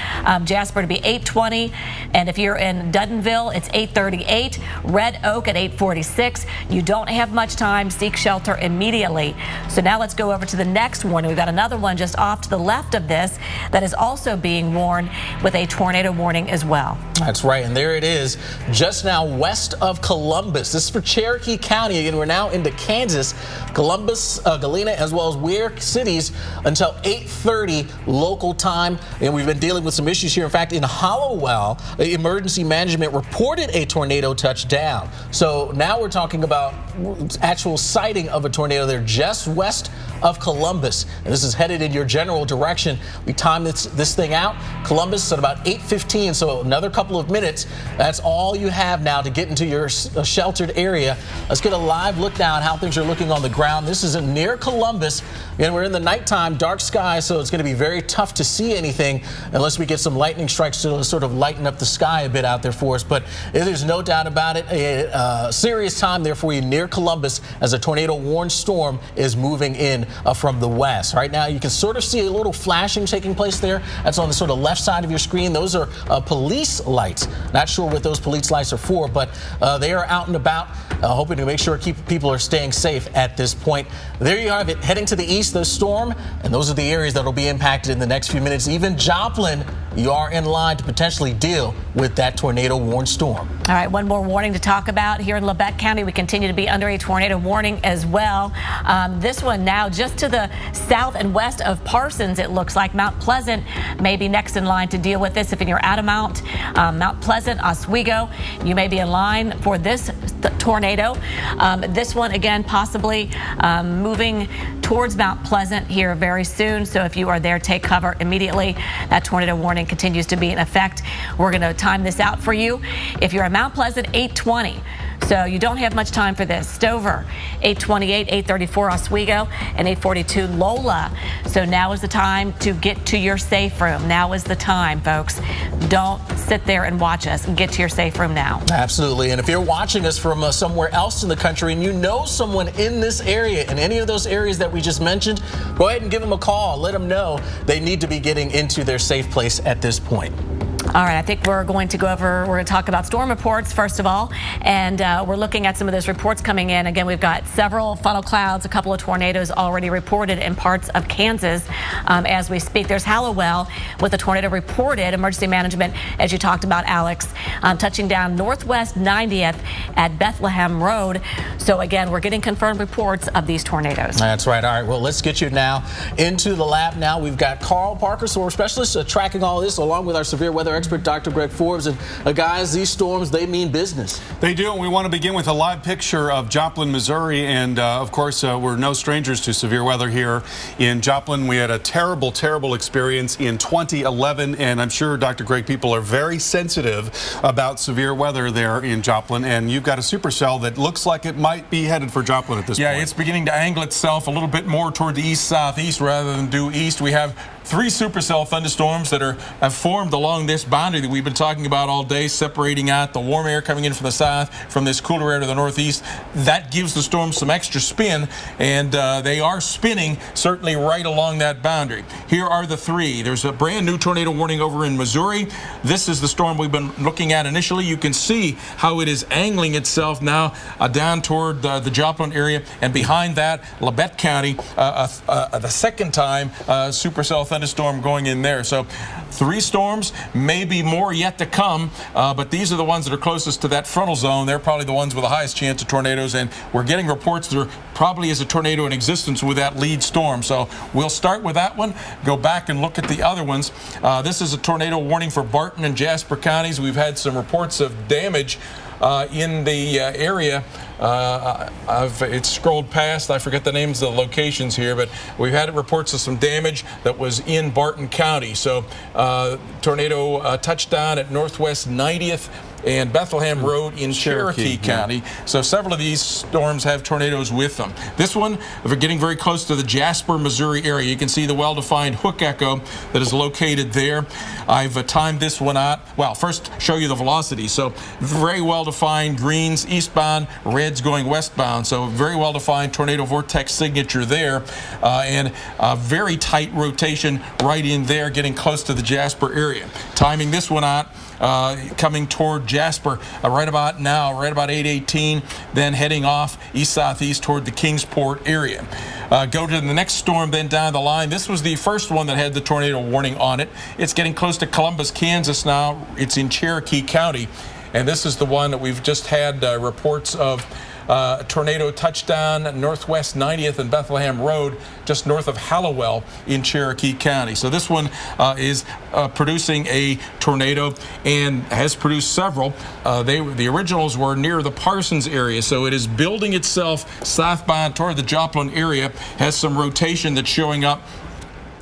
Jasper to be 8:20, and if you're in Dudenville, it's 8:38. Red Oak at 8:46. You don't have much time. Seek shelter immediately. So now let's go over to the next warning. We've got another one just off to the left of this that is also being warned with a tornado warning as well.
That's right, and there it is, just now west of Columbus. This is for Cherokee County. Again, we're now into Kansas, Columbus, Galena, as well as Ware cities until 8:30 local time. And we've been dealing with some issues here. In fact, in Hollowell, emergency management reported a tornado touchdown. So now we're talking about actual sighting of a tornado there just west of Columbus. And this is headed in your general direction. We timed this thing out. Columbus at about 8:15, so another couple of minutes. That's all you have now to get into your sheltered area. Let's get a live look now at how things are looking on the ground. This is near Columbus, and we're in the nighttime, dark sky, so it's going to be very tough to see anything unless we get some lightning strikes to sort of lighten up the sky a bit out there for us. But there's no doubt about it, a serious time there for you near Columbus as a tornado warned storm is moving in from the west. Right now you can sort of see a little flashing taking place there. That's on the sort of left side of your screen. Those are police lights. Not sure what those police lights are for, but they are out and about, hoping to make sure people are staying safe at this point. There you have it, heading to the east, the storm, and those are the areas that will be impacted in the next few minutes. Even Joplin, you are in line to potentially deal with that tornado warned storm.
All right, one more warning to talk about here in Labette County. We continue to be under a tornado warning as well. This one now just to the south and west of Parsons, it looks like. Mount Pleasant may be next in line to deal with this. If you're out of Mount Pleasant, Oswego, you may be in line for this tornado. This one, again, possibly moving towards Mount Pleasant here very soon. So if you are there, take cover immediately. That tornado warning continues to be in effect. We're going to time this out for you. If you're at Mount Pleasant, 8:20. So you don't have much time for this. Stover, 8:28, 8:34 Oswego, and 8:42 Lola. So now is the time to get to your safe room. Now is the time, folks. Don't sit there and watch us. Get to your safe room now.
Absolutely. And if you're watching us from somewhere else in the country and you know someone in this area, in any of those areas that we just mentioned, go ahead and give them a call. Let them know they need to be getting into their safe place at this point.
All right, I think we're going to talk about storm reports first of all, and we're looking at some of those reports coming in. Again, we've got several funnel clouds, a couple of tornadoes already reported in parts of Kansas as we speak. There's Hallowell with a tornado reported, emergency management, as you talked about, Alex, touching down northwest 90th at Bethlehem Road. So again, we're getting confirmed reports of these tornadoes.
That's right. All right, well, let's get you now into the lab now. We've got Carl Parker, so we're specialists tracking all this along with our severe weather weather expert Dr. Greg Forbes. And guys, these storms, they mean business.
They do, and we want to begin with a live picture of Joplin, Missouri. And of course, we're no strangers to severe weather here in Joplin. We had a terrible, terrible experience in 2011, and I'm sure, Dr. Greg, people are very sensitive about severe weather there in Joplin. And you've got a supercell that looks like it might be headed for Joplin at this point.
Yeah, it's beginning to angle itself a little bit more toward the east-southeast rather than due east. We have 3 supercell thunderstorms that have formed along this boundary that we've been talking about all day, separating out the warm air coming in from the south from this cooler air to the northeast. That gives the storm some extra spin, and they are spinning certainly right along that boundary. Here are the 3. There's a brand new tornado warning over in Missouri. This is the storm we've been looking at initially. You can see how it is angling itself now down toward the Joplin area, and behind that, Labette County, the second time supercell thunderstorm going in there. So 3 storms, maybe more yet to come, but these are the ones that are closest to that frontal zone. They're probably the ones with the highest chance of tornadoes, and we're getting reports there probably is a tornado in existence with that lead storm. So we'll start with that one, go back and look at the other ones. This is a tornado warning for Barton and Jasper counties. We've had some reports of damage in the area. It's scrolled past. I forget the names of the locations here, but we've had reports of some damage that was in Barton County. So tornado touchdown at Northwest 90th and Bethlehem Road in Cherokee County. So several of these storms have tornadoes with them. This one, we're getting very close to the Jasper, Missouri area. You can see the well-defined hook echo that is located there. I've timed this one out. Well, first show you the velocity. So very well-defined greens eastbound, reds going westbound. So very well-defined tornado vortex signature there, and a very tight rotation right in there, getting close to the Jasper area. Timing this one out. Coming toward Jasper right about now, right about 8:18, then heading off east-southeast toward the Kingsport area. Go to the next storm then down the line. This was the first one that had the tornado warning on it. It's getting close to Columbus, Kansas now. It's in Cherokee County, and this is the one that we've just had reports of. Tornado touchdown at Northwest 90th and Bethlehem Road, just north of Hallowell in Cherokee County. So this one is producing a tornado and has produced several. The originals were near the Parsons area, so it is building itself southbound toward the Joplin area, has some rotation that's showing up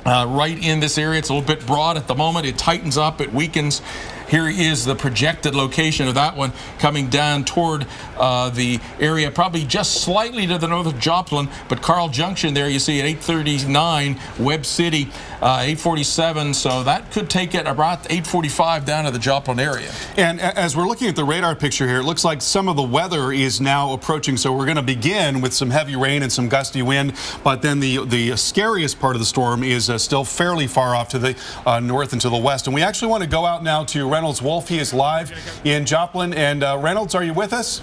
right in this area. It's a little bit broad at the moment. It tightens up, it weakens. Here is the projected location of that one coming down toward the area, probably just slightly to the north of Joplin, but Carl Junction there you see at 839, Webb City 847, so that could take it about 845 down to the Joplin area.
And as we're looking at the radar picture here, it looks like some of the weather is now approaching, so we're going to begin with some heavy rain and some gusty wind, but then the scariest part of the storm is still fairly far off to the north and to the west. And we actually want to go out now to Reynolds Wolf. He is live in Joplin. And Reynolds, are you with us?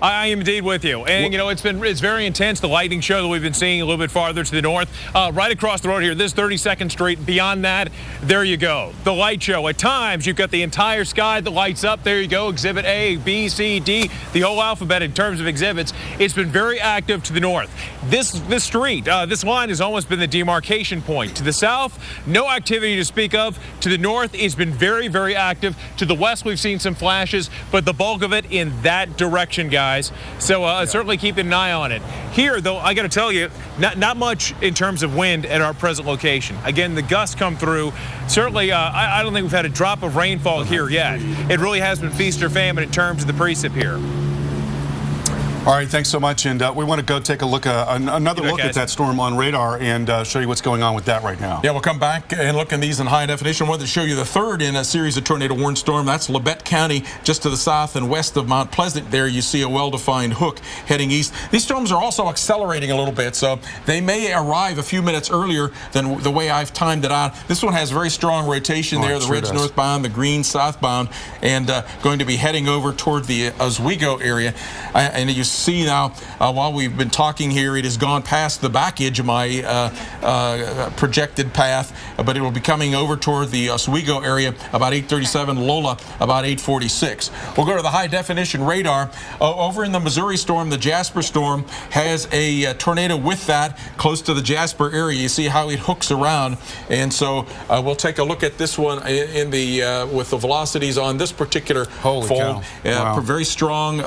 I am indeed with you. And, you know, it's very intense, the lightning show that we've been seeing a little bit farther to the north. Right across the road here, this 32nd Street. Beyond that, there you go. The light show. At times, you've got the entire sky that lights up. There you go. Exhibit A, B, C, D, the whole alphabet in terms of exhibits. It's been very active to the north. This street, this line has almost been the demarcation point. To the south, no activity to speak of. To the north, it's been very, very active. To the west, we've seen some flashes, but the bulk of it in that direction, guys. So certainly keeping an eye on it. Here, though, I got to tell you, not much in terms of wind at our present location. Again, the gusts come through. Certainly, I don't think we've had a drop of rainfall here yet. It really has been feast or famine in terms of the precip here.
All right, thanks so much. And we want to go take a look, another look at that storm on radar and show you what's going on with that right now.
Yeah, we'll come back and look at these in high definition. I wanted to show you the third in a series of tornado warning storm. That's Labette County, just to the south and west of Mount Pleasant. There you see a well-defined hook heading east. These storms are also accelerating a little bit, so they may arrive a few minutes earlier than the way I've timed it out. This one has very strong rotation there. The red's northbound, the green southbound, and going to be heading over toward the Oswego area. And you see now, while we've been talking here, it has gone past the back edge of my projected path, but it will be coming over toward the Oswego area about 8:37, Lola about 8:46. We'll go to the high definition radar. Over in the Missouri storm, the Jasper storm has a tornado with that close to the Jasper area. You see how it hooks around, and so we'll take a look at this one in the with the velocities on this particular fold.
Wow.
Very strong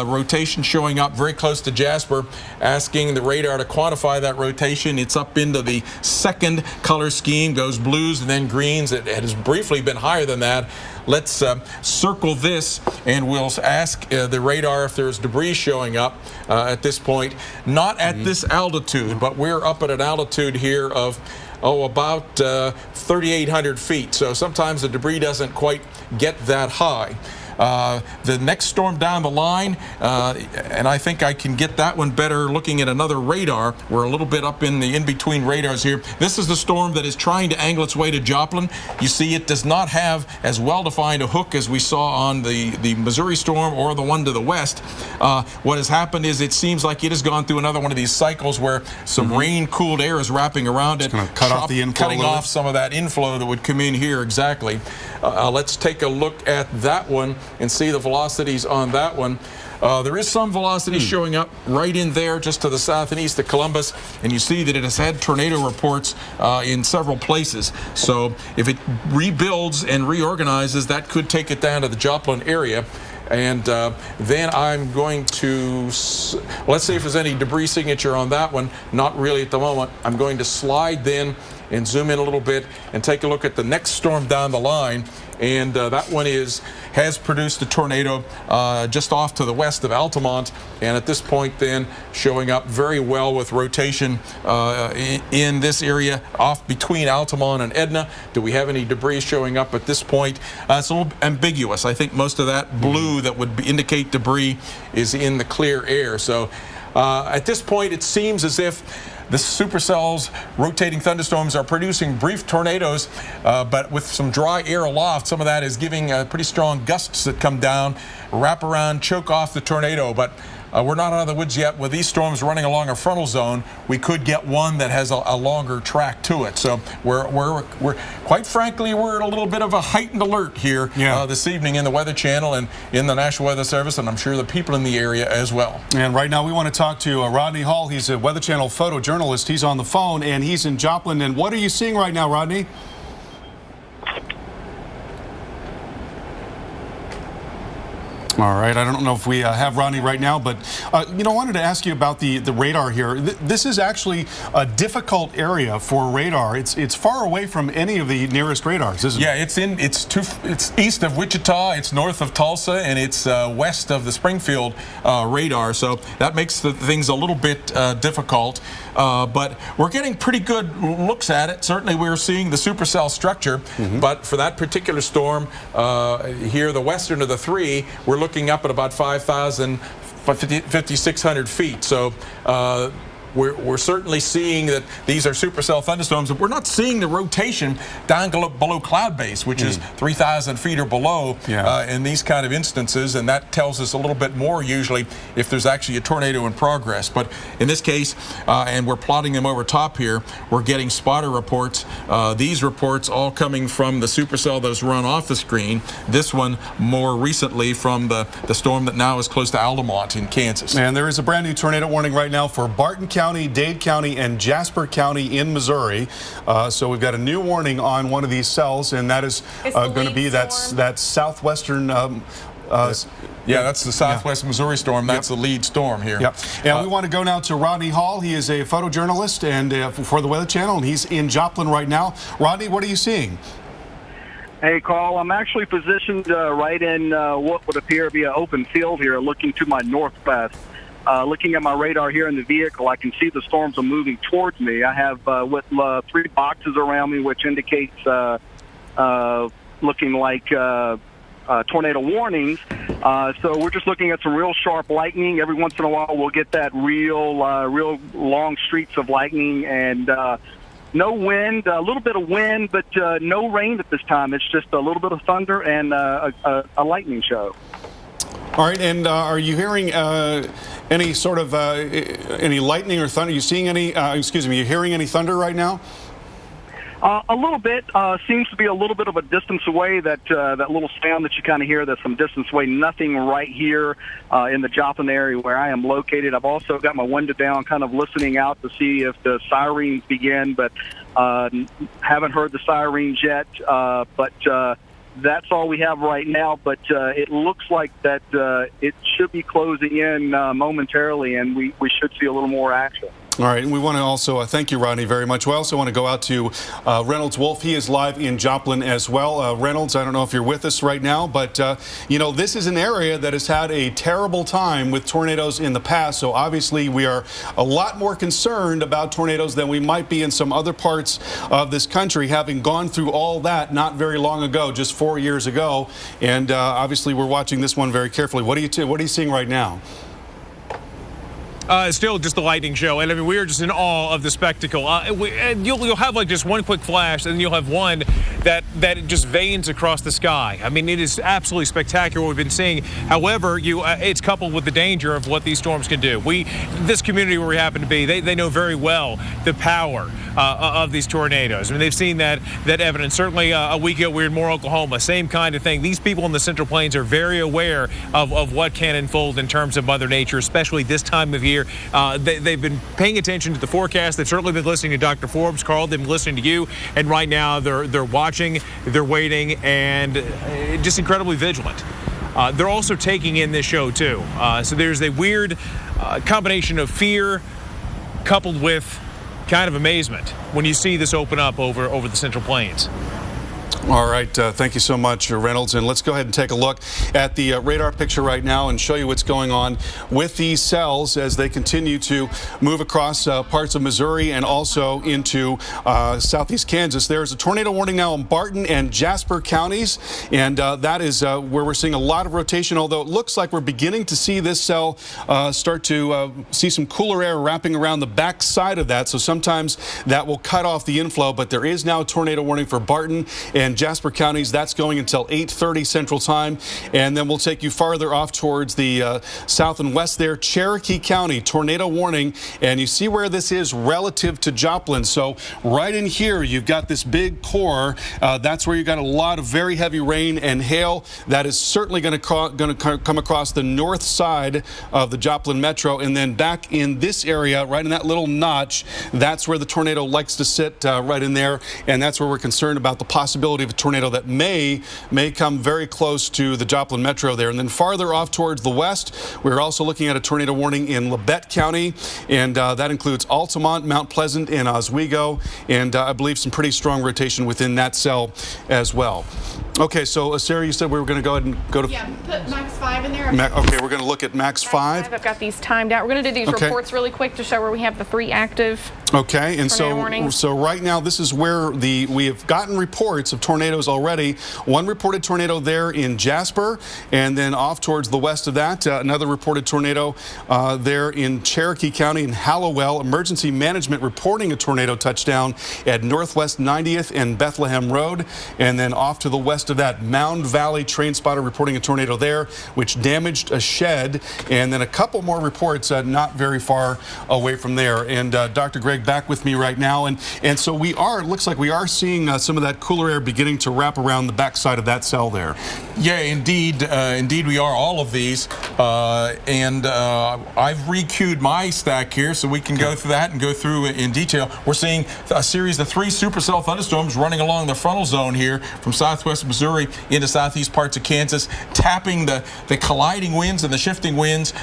rotation showing up very close to Jasper, asking the radar to quantify that rotation. It's up into the second color scheme, goes blues and then greens. It has briefly been higher than that. Let's circle this, and we'll ask the radar if there's debris showing up at this point. Not at this altitude, but we're up at an altitude here of about 3,800 feet. So sometimes the debris doesn't quite get that high. The next storm down the line, and I think I can get that one better looking at another radar. We're a little bit up in the in-between radars here. This is the storm that is trying to angle its way to Joplin. You see it does not have as well-defined a hook as we saw on the Missouri storm or the one to the west. What has happened is it seems like it has gone through another one of these cycles where some rain-cooled air is wrapping around it,
cut off the inflow,
cutting off some of that inflow that would come in here. Exactly. Let's take a look at that one and see the velocities on that one. There is some velocity showing up right in there just to the south and east of Columbus, and you see that it has had tornado reports in several places. So if it rebuilds and reorganizes, that could take it down to the Joplin area. And then I'm going to, let's see if there's any debris signature on that one. Not really at the moment. I'm going to slide then and zoom in a little bit and take a look at the next storm down the line. And that one has produced a tornado just off to the west of Altamont, and at this point then showing up very well with rotation in this area off between Altamont and Edna. Do we have any debris showing up at this point? It's a little ambiguous. I think most of that blue that would indicate debris is in the clear air. So at this point it seems as if the supercells rotating thunderstorms are producing brief tornadoes, but with some dry air aloft, some of that is giving pretty strong gusts that come down, wrap around, choke off the tornado. But we're not out of the woods yet. With these storms running along a frontal zone, we could get one that has a longer track to it. So we're quite frankly, we're at a little bit of a heightened alert here this evening in the Weather Channel and in the National Weather Service, and I'm sure the people in the area as well.
And right now we want to talk to Rodney Hall. He's a Weather Channel photojournalist. He's on the phone, and he's in Joplin. And what are you seeing right now, Rodney? All right, I don't know if we have Rodney right now, but I wanted to ask you about the radar here. This is actually a difficult area for radar. It's far away from any of the nearest radars, isn't it?
Yeah, it's east of Wichita, it's north of Tulsa, and it's west of the Springfield radar. So that makes things a little bit difficult. But we're getting pretty good looks at it. Certainly we're seeing the supercell structure, but for that particular storm here, the western of the three, we're looking up at about 5,600 feet. So we're certainly seeing that these are supercell thunderstorms, but we're not seeing the rotation down below cloud base, which is 3,000 feet or below in these kind of instances, and that tells us a little bit more usually if there's actually a tornado in progress. But in this case, and we're plotting them over top here, we're getting spotter reports. These reports all coming from the supercell that was run off the screen. This one more recently from the storm that now is close to Altamont in Kansas.
And there is a brand new tornado warning right now for Barton County, Dade County, and Jasper County in Missouri. So we've got a new warning on one of these cells, and that is going to be that southwestern.
Yeah, that's the southwest Missouri storm. That's the lead storm here.
And we want to go now to Rodney Hall. He is a photojournalist and for the Weather Channel, and he's in Joplin right now. Rodney, what are you seeing?
Hey, Carl, I'm actually positioned right in what would appear to be an open field here, looking to my northwest. Looking at my radar here in the vehicle, I can see the storms are moving towards me. I have with 3 boxes around me, which indicates looking like tornado warnings. So we're just looking at some real sharp lightning. Every once in a while, we'll get that real long streaks of lightning, and no wind, a little bit of wind, but no rain at this time. It's just a little bit of thunder and a lightning show.
All right, and are you hearing any sort of any lightning or thunder? Are you seeing any? Excuse me, are you hearing any thunder right now?
A little bit. Seems to be a little bit of a distance away. That little sound that you kind of hear, that's some distance away. Nothing right here in the Joplin area where I am located. I've also got my window down, kind of listening out to see if the sirens begin, but haven't heard the sirens yet. But that's all we have right now. But it looks like that it should be closing in momentarily, and we should see a little more action.
All right, and we want to also thank you, Rodney, very much. We also want to go out to Reynolds Wolf. He is live in Joplin as well. Reynolds, I don't know if you're with us right now, but, you know, this is an area that has had a terrible time with tornadoes in the past, so obviously we are a lot more concerned about tornadoes than we might be in some other parts of this country, having gone through all that not very long ago, just 4 years ago, and obviously we're watching this one very carefully. What are you seeing right now?
Still just the lightning show, and I mean we are just in awe of the spectacle. You'll have like just one quick flash, and then you'll have one that just veins across the sky. I mean, it is absolutely spectacular what we've been seeing. However, it's coupled with the danger of what these storms can do. This community where we happen to be, they know very well the power of these tornadoes. I mean, they've seen that evidence. Certainly a week ago we were in Moore, Oklahoma, same kind of thing. These people in the Central Plains are very aware of what can unfold in terms of Mother Nature, especially this time of year. They've been paying attention to the forecast. They've certainly been listening to Dr. Forbes. Carl, they've been listening to you, and right now they're watching, they're waiting, and just incredibly vigilant. They're also taking in this show too. So there's a weird combination of fear coupled with kind of amazement when you see this open up over the Central Plains.
All right, thank you so much, Reynolds. And let's go ahead and take a look at the radar picture right now and show you what's going on with these cells as they continue to move across parts of Missouri and also into southeast Kansas. There's a tornado warning now in Barton and Jasper counties, and that is where we're seeing a lot of rotation, although it looks like we're beginning to see this cell start to see some cooler air wrapping around the back side of that, so sometimes that will cut off the inflow, but there is now a tornado warning for Barton and Jasper counties. That's going until 8:30 Central Time, and then we'll take you farther off towards the south and west there. Cherokee County, tornado warning, and you see where this is relative to Joplin. So right in here, you've got this big core. That's where you've got a lot of very heavy rain and hail. That is certainly going to come across the north side of the Joplin Metro, and then back in this area, right in that little notch, that's where the tornado likes to sit, right in there, and that's where we're concerned about the possibility of a tornado that may come very close to the Joplin Metro there. And then farther off towards the west, we're also looking at a tornado warning in Labette County, and that includes Altamont, Mount Pleasant, and Oswego, and I believe some pretty strong rotation within that cell as well. Okay, so Sarah, you said we were going to go ahead and go to...
Yeah, put Max 5 in there.
Okay, we're going to look at Max 5.
I've got these timed out. We're going to do these reports really quick to show where we have the 3 active.
Okay, and so right now this is where we have gotten reports of tornadoes already. One reported tornado there in Jasper, and then off towards the west of that, another reported tornado there in Cherokee County in Hallowell. Emergency management reporting a tornado touchdown at Northwest 90th and Bethlehem Road, and then off to the west of that, Mound Valley train spotter reporting a tornado there, which damaged a shed, and then a couple more reports not very far away from there. And Dr. Greg back with me right now, and so it looks like we are seeing some of that cooler air beginning to wrap around the backside of that cell there.
Yeah, indeed we are, all of these, and I've re-queued my stack here so we can go through that and go through in detail. We're seeing a series of 3 supercell thunderstorms running along the frontal zone here from southwest Missouri into southeast parts of Kansas, tapping the colliding winds and the shifting winds.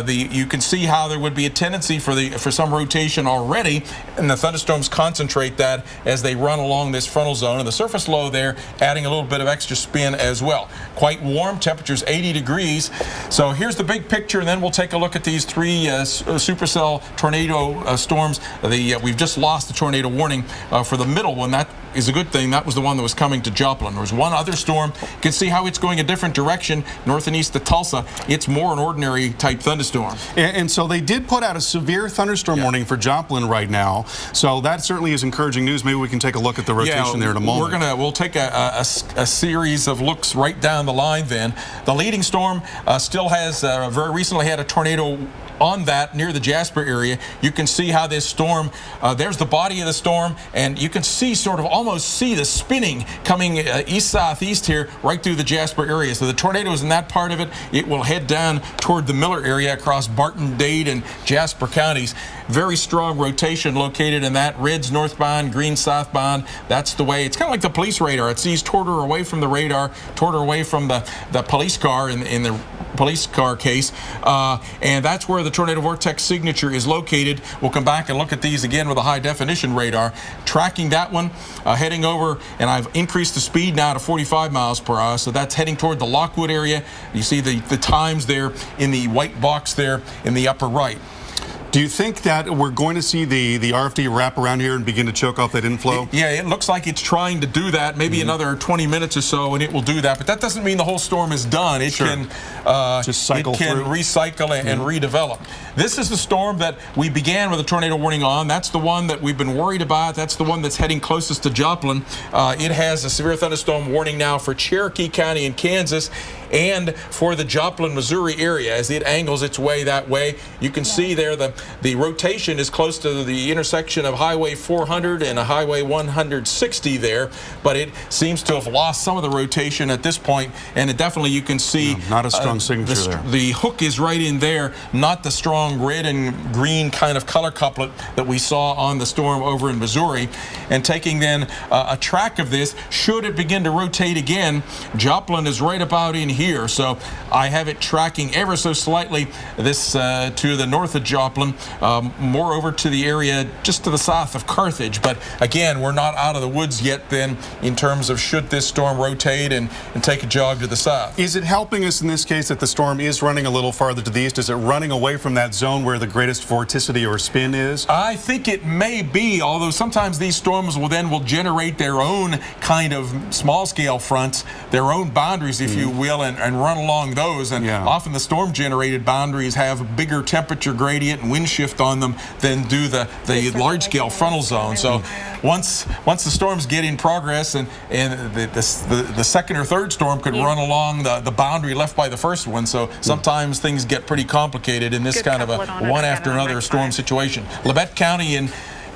You can see how there would be a tendency for some rotation already, and the thunderstorms concentrate that as they run along this frontal zone, and the surface low there adding a little bit of extra spin as well. Quite warm, temperatures 80 degrees. So here's the big picture, and then we'll take a look at these 3 supercell tornado storms. We've just lost the tornado warning for the middle one. That is a good thing. That was the one that was coming to Joplin. There was one other storm. You can see how it's going a different direction, north and east of Tulsa. It's more an ordinary type thunderstorm.
And so they did put out a severe thunderstorm warning for Joplin right now. So that certainly is encouraging news. Maybe we can take a look at the rotation there in a moment.
We'll take a series of looks right down the line then. The leading storm still has very recently had a tornado on that near the Jasper area. You can see how this storm, there's the body of the storm, and you can see almost see the spinning coming east-southeast here right through the Jasper area. So the tornado is in that part of it. It will head down toward the Miller area across Barton, Dade, and Jasper counties. Very strong rotation located in that. Red's northbound, green southbound. That's the way. It's kind of like the police radar. It sees toward or away from the radar, toward or away from the police car in the police car case. And that's where the tornado vortex signature is located. We'll come back and look at these again with a high definition radar. Tracking that one, heading over, and I've increased the speed now to 45 miles per hour. So that's heading toward the Lockwood area. You see the times there in the white box there in the upper right.
Do you think that we're going to see the RFD wrap around here and begin to choke off that inflow?
It looks like it's trying to do that. Maybe another 20 minutes or so, and it will do that. But that doesn't mean the whole storm is done. It can
just cycle through.
Recycle and redevelop. This is the storm that we began with a tornado warning on. That's the one that we've been worried about. That's the one that's heading closest to Joplin. It has a severe thunderstorm warning now for Cherokee County in Kansas and for the Joplin, Missouri area as it angles its way that way. You can see there the rotation is close to the intersection of Highway 400 and Highway 160 there, but it seems to have lost some of the rotation at this point, and it definitely you can see
not a strong signature there.
The hook is right in there, not the strong red and green kind of color couplet that we saw on the storm over in Missouri. And taking then a track of this, should it begin to rotate again, Joplin is right about in here, so I have it tracking ever so slightly this to the north of Joplin, more over to the area just to the south of Carthage. But again, we're not out of the woods yet then in terms of should this storm rotate and take a jog to the south.
Is it helping us in this case that the storm is running a little farther to the east? Is it running away from that zone where the greatest vorticity or spin is?
I think it may be, although sometimes these storms will generate their own kind of small-scale fronts, their own boundaries, if you will, and run along those. And often the storm-generated boundaries have a bigger temperature gradient and wind shift on them than do the large-scale frontal zone. So once the storms get in progress and the second or third storm could run along the boundary left by the first one. So sometimes things get pretty complicated in this kind of a one after another storm situation. Labette County in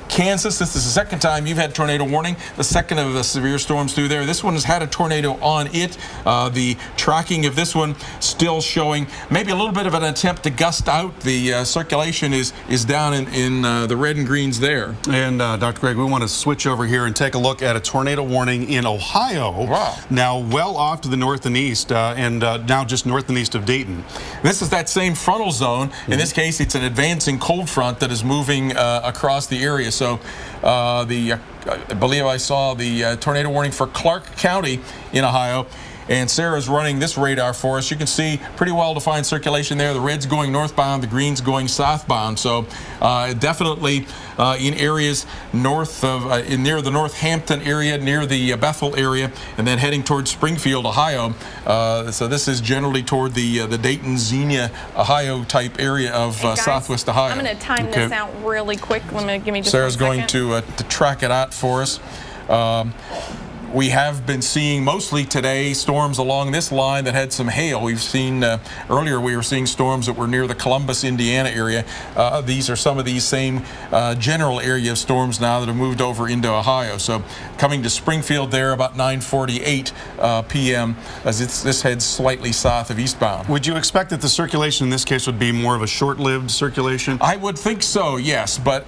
Kansas, this is the second time you've had tornado warning, the second of the severe storms through there. This one has had a tornado on it. The tracking of this one still showing maybe a little bit of an attempt to gust out. The circulation is down in the red and greens there.
And Dr. Greg, we want to switch over here and take a look at a tornado warning in Ohio.
Wow.
Now well off to the north and east, and now just north and east of Dayton.
This is that same frontal zone. In this case, it's an advancing cold front that is moving across the area. So I believe I saw the tornado warning for Clark County in Ohio. And Sarah's running this radar for us. You can see pretty well-defined circulation there. The red's going northbound, the green's going southbound. So definitely in areas north of, near the Northampton area, near the Bethel area, and then heading towards Springfield, Ohio. So this is generally toward the Dayton, Xenia, Ohio type area of southwest Ohio.
I'm going to time this out really quick. Give me just
Sarah's
a second.
going to track it out for us. We have been seeing mostly today storms along this line that had some hail. We've seen earlier we were seeing storms that were near the Columbus, Indiana area. These are some of these same general area of storms now that have moved over into Ohio. So coming to Springfield there about 9:48 p.m. as this heads slightly south of eastbound.
Would you expect that the circulation in this case would be more of a short-lived circulation?
I would think so, yes, but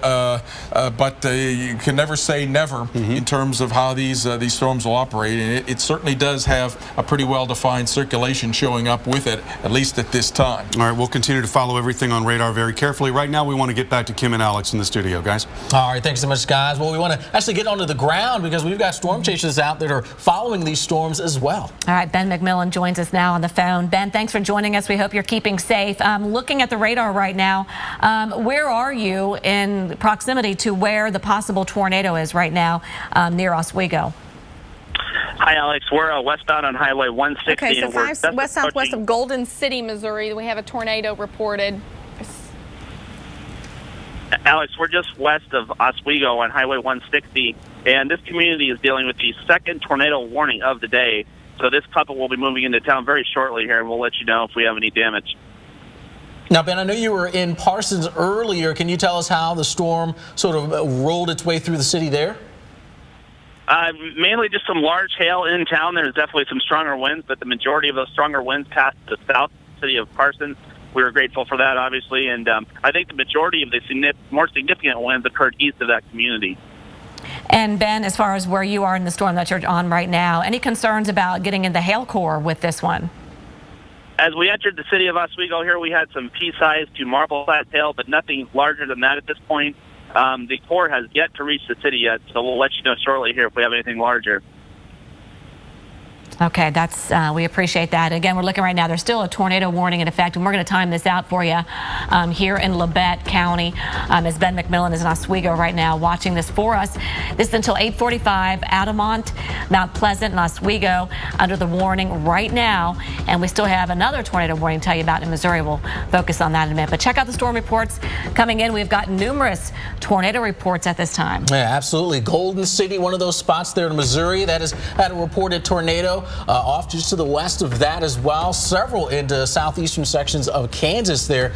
you can never say never in terms of how these storms storms will operate, and it certainly does have a pretty well-defined circulation showing up with it, at least at this time.
All right, we'll continue to follow everything on radar very carefully. Right now, we want to get back to Kim and Alex in the studio, guys.
All right, thanks so much, guys. Well, we want to actually get onto the ground because we've got storm chasers out that are following these storms as well.
All right, Ben McMillan joins us now on the phone. Ben, thanks for joining us. We hope you're keeping safe. Looking at the radar right now, where are you in proximity to where the possible tornado is right now near Oswego?
Hi, Alex. We're westbound on Highway 160.
Okay, so
and we're
west-southwest of Golden City, Missouri. We have a tornado reported.
Alex, we're just west of Oswego on Highway 160, and this community is dealing with the second tornado warning of the day. So this couple will be moving into town very shortly here, and we'll let you know if we have any damage.
Now, Ben, I know you were in Parsons earlier. Can you tell us how the storm sort of rolled its way through the city there?
Mainly just some large hail in town. There's definitely some stronger winds, but the majority of those stronger winds passed the south city of Parsons. We were grateful for that, obviously, and I think the majority of the more significant winds occurred east of that community.
And Ben, as far as where you are in the storm that you're on right now, any concerns about getting in the hail core with this one?
As we entered the city of Oswego here, we had some pea-sized to marble-sized hail, but nothing larger than that at this point. The core has yet to reach the city yet, so we'll let you know shortly here if we have anything larger.
Okay, that's we appreciate that. Again, we're looking right now. There's still a tornado warning in effect, and we're going to time this out for you here in Labette County. As Ben McMillan is in Oswego right now watching this for us. This is until 8:45. Adamant, Mount Pleasant, and Oswego under the warning right now, and we still have another tornado warning to tell you about in Missouri. We'll focus on that in a minute. But check out the storm reports coming in. We've got numerous tornado reports at this time.
Yeah, absolutely. Golden City, one of those spots there in Missouri that has had a reported tornado. Off just to the west of that as well. Several into southeastern sections of Kansas there.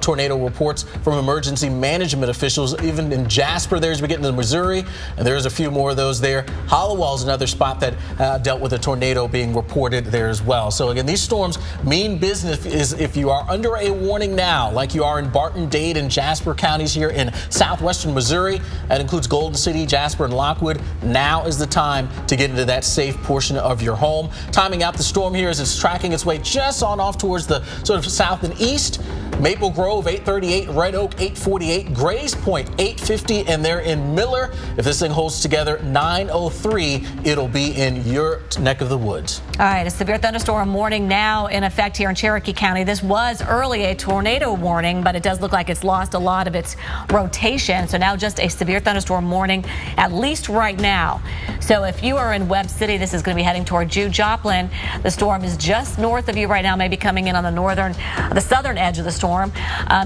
Tornado reports from emergency management officials. Even in Jasper there as we get into Missouri. And there's a few more of those there. Hollowell is another spot that dealt with a tornado being reported there as well. So again, these storms mean business is if you are under a warning now, like you are in Barton, Dade, and Jasper counties here in southwestern Missouri. That includes Golden City, Jasper, and Lockwood. Now is the time to get into that safe portion of your home. Timing out the storm here as it's tracking its way just on off towards the sort of south and east. Maple Grove 838, Red Oak 848, Grays Point 850, and they're in Miller. If this thing holds together 903, it'll be in your neck of the woods.
All right, a severe thunderstorm warning now in effect here in Cherokee County. This was early a tornado warning, but it does look like it's lost a lot of its rotation. So now just a severe thunderstorm warning, at least right now. So if you are in Webb City, this is going to be heading toward Joplin. The storm is just north of you right now, maybe coming in on the southern edge of the storm.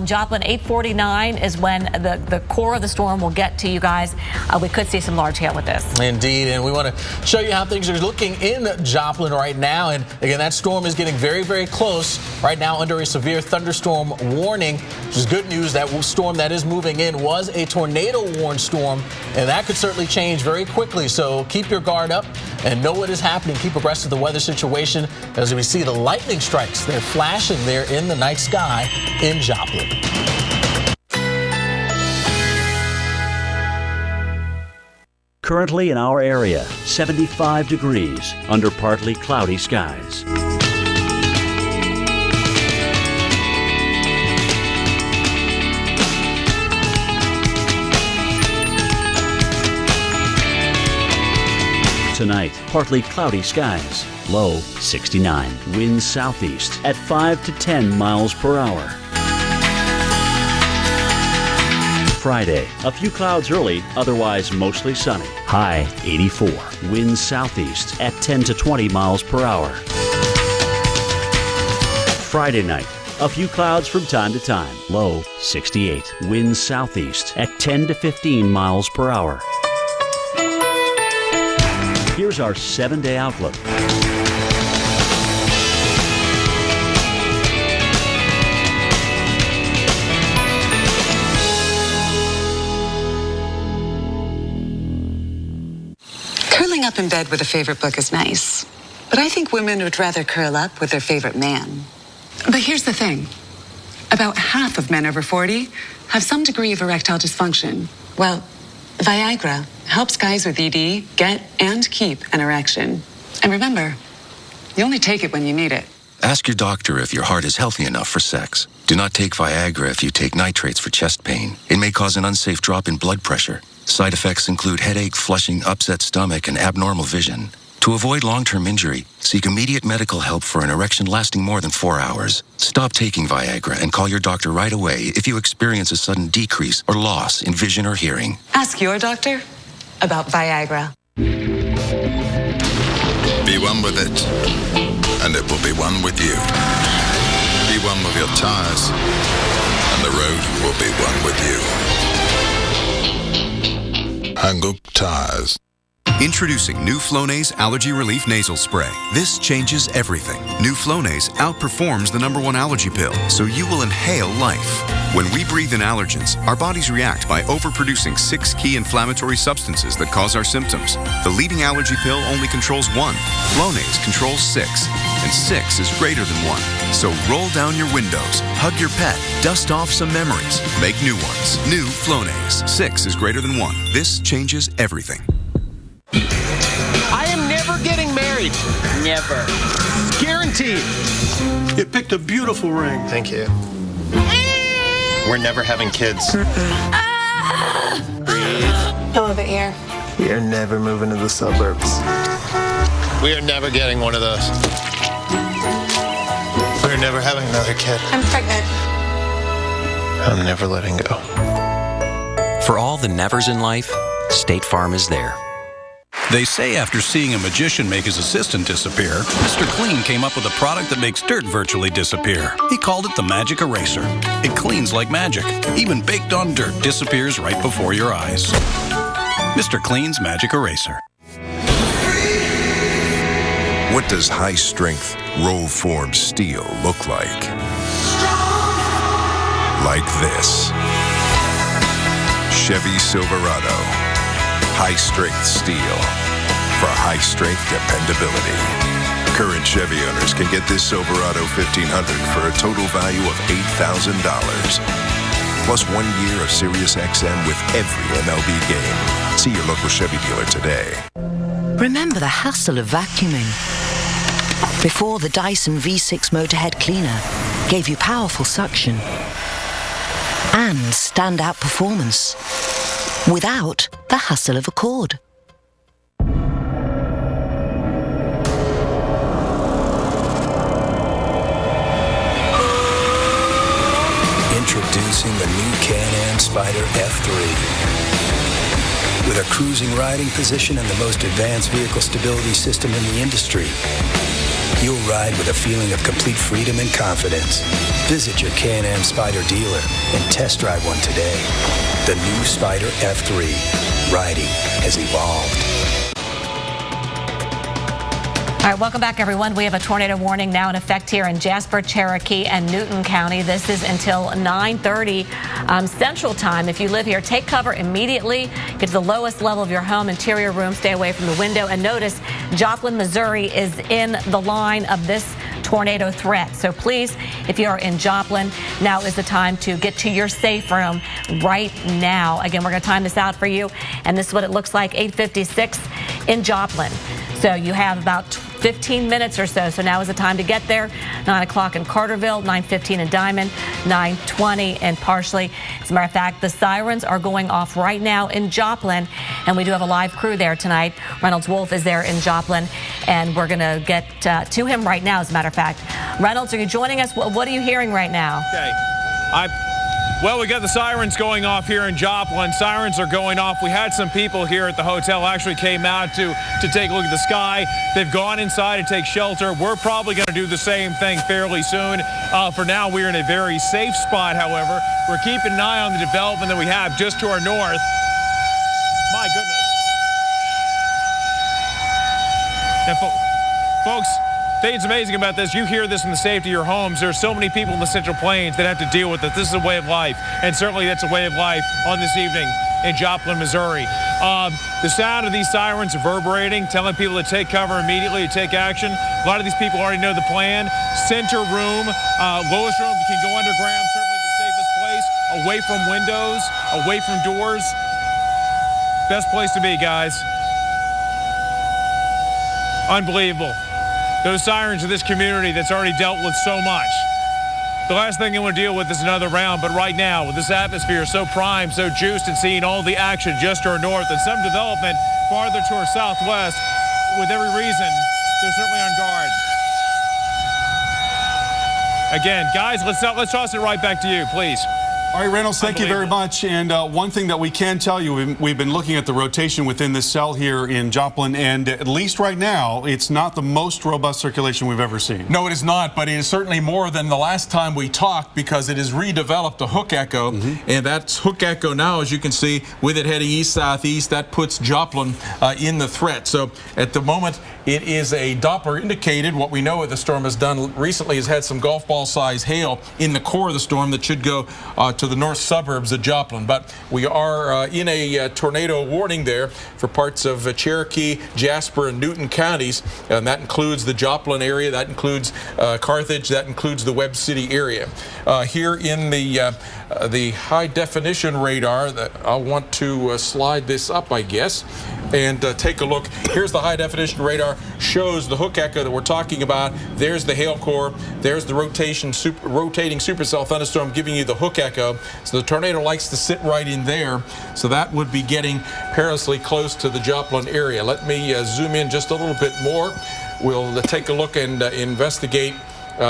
Joplin 8:49 is when the core of the storm will get to you guys. We could see some large hail with this.
Indeed, and we want to show you how things are looking in Joplin right now. And again, that storm is getting very, very close right now under a severe thunderstorm warning, which is good news. That storm that is moving in was a tornado warned storm, and that could certainly change very quickly. So keep your guard up and know what is happening. Keep abreast of the weather situation as we see the lightning strikes. They're flashing there in the night sky in Joplin.
Currently in our area, 75 degrees under partly cloudy skies. Tonight, partly cloudy skies, low 69. Winds southeast at 5 to 10 miles per hour. Friday, a few clouds early, otherwise mostly sunny. High 84. Winds southeast at 10 to 20 miles per hour. Friday night, a few clouds from time to time. Low 68. Winds southeast at 10 to 15 miles per hour. Here's our 7-day outlook.
Curling up in bed with a favorite book is nice, but I think women would rather curl up with their favorite man. But here's the thing. About half of men over 40 have some degree of erectile dysfunction. Well, Viagra helps guys with ED get and keep an erection. And remember, you only take it when you need it.
Ask your doctor if your heart is healthy enough for sex. Do not take Viagra if you take nitrates for chest pain. It may cause an unsafe drop in blood pressure. Side effects include headache, flushing, upset stomach, and abnormal vision. To avoid long-term injury, seek immediate medical help for an erection lasting more than 4 hours. Stop taking Viagra and call your doctor right away if you experience a sudden decrease or loss in vision or hearing.
Ask your doctor about Viagra.
Be one with it, and it will be one with you. Be one with your tires, and the road will be one with you. Hang up tires.
Introducing new Flonase Allergy Relief Nasal Spray. This changes everything. New Flonase outperforms the #1 allergy pill, so you will inhale life. When we breathe in allergens, our bodies react by overproducing 6 key inflammatory substances that cause our symptoms. The leading allergy pill only controls 1. Flonase controls 6, and 6 is greater than 1. So roll down your windows, hug your pet, dust off some memories, make new ones. New Flonase. 6 is greater than 1. This changes everything.
I am never getting married. Never. Guaranteed.
You picked a beautiful ring.
Thank you. We're never having kids. Breathe.
I love it here.
We are never moving to the suburbs. We are never getting one of those. We're never having another kid.
I'm pregnant.
I'm never letting go.
For all the nevers in life, State Farm is there.
They say after seeing a magician make his assistant disappear, Mr. Clean came up with a product that makes dirt virtually disappear. He called it the Magic Eraser. It cleans like magic. Even baked on dirt disappears right before your eyes. Mr. Clean's Magic Eraser.
What does high-strength, roll-formed steel look like? Like this. Chevy Silverado. High-strength steel for high-strength dependability. Current Chevy owners can get this Silverado 1500 for a total value of $8,000. Plus 1 year of Sirius XM with every MLB game. See your local Chevy dealer today.
Remember the hassle of vacuuming? Before, the Dyson V6 Motorhead Cleaner gave you powerful suction and standout performance without the hassle of a cord.
Introducing the new Can-Am Spyder F3. With a cruising riding position and the most advanced vehicle stability system in the industry, you'll ride with a feeling of complete freedom and confidence. Visit your Can-Am Spyder dealer and test drive one today. The new Spyder F3. Riding has evolved.
All right, welcome back, everyone. We have a tornado warning now in effect here in Jasper, Cherokee, and Newton County. This is until 9:30 Central Time. If you live here, take cover immediately. Get to the lowest level of your home, interior room, stay away from the window. And notice, Joplin, Missouri is in the line of this tornado threat. So please, if you are in Joplin, now is the time to get to your safe room right now. Again, we're going to time this out for you. And this is what it looks like, 8:56 in Joplin. So you have about 15 minutes or so. So now is the time to get there. 9 o'clock in Carterville, 9:15 in Diamond, 9:20 in Parsley. As a matter of fact, the sirens are going off right now in Joplin, and we do have a live crew there tonight. Reynolds Wolf is there in Joplin, and we're going to get to him right now, as a matter of fact. Reynolds, are you joining us? What are you hearing right now?
Okay. Well, we got the sirens going off here in Joplin. Sirens are going off. We had some people here at the hotel actually came out to take a look at the sky. They've gone inside to take shelter. We're probably going to do the same thing fairly soon. For now, we're in a very safe spot, however. We're keeping an eye on the development that we have just to our north. My goodness. Now, folks, it's amazing about this. You hear this in the safety of your homes. There's so many people in the Central Plains that have to deal with it. This is a way of life, and certainly that's a way of life on this evening in Joplin, Missouri. The sound of these sirens reverberating, telling people to take cover immediately, to take action. A lot of these people already know the plan. Center room, lowest room, you can go underground, certainly the safest place, away from windows, away from doors. Best place to be, guys. Unbelievable. Those sirens of this community that's already dealt with so much. The last thing you want to deal with is another round, but right now, with this atmosphere so primed, so juiced, and seeing all the action just to our north and some development farther to our southwest, with every reason, they're certainly on guard. Again, guys, let's toss it right back to you, please.
All right, Reynolds, thank you very much. And one thing that we can tell you, we've been looking at the rotation within this cell here in Joplin, and at least right now, it's not the most robust circulation we've ever seen.
No, it is not, but it is certainly more than the last time we talked because it has redeveloped a hook echo, and that's hook echo now, as you can see, with it heading east-southeast, that puts Joplin in the threat. So at the moment, it is a Doppler indicated. What we know what the storm has done recently is had some golf ball size hail in the core of the storm that should go to the north suburbs of Joplin. But we are in a tornado warning there for parts of Cherokee, Jasper, and Newton counties. And that includes the Joplin area, that includes Carthage, that includes the Webb City area. Here in the high definition radar, I'll want to slide this up, I guess, and take a look. Here's the high definition radar, shows the hook echo that we're talking about. There's the hail core. There's the rotating supercell thunderstorm giving you the hook echo. So the tornado likes to sit right in there. So that would be getting perilously close to the Joplin area. Let me zoom in just a little bit more. We'll take a look and investigate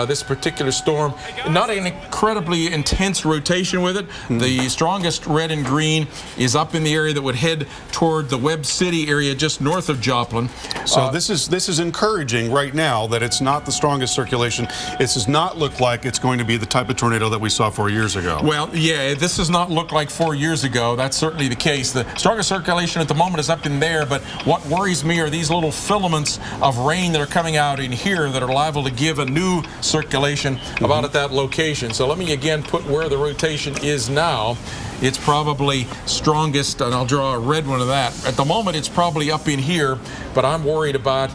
this particular storm. Not an incredibly intense rotation with it. The strongest red and green is up in the area that would head toward the Webb City area just north of Joplin.
So this is encouraging right now that it's not the strongest circulation. This does not look like it's going to be the type of tornado that we saw 4 years ago.
Well, yeah, this does not look like 4 years ago. That's certainly the case. The strongest circulation at the moment is up in there, but what worries me are these little filaments of rain that are coming out in here that are liable to give a new circulation about at that location. So let me again put where the rotation is now. It's probably strongest, and I'll draw a red one of that. At the moment, it's probably up in here, but I'm worried about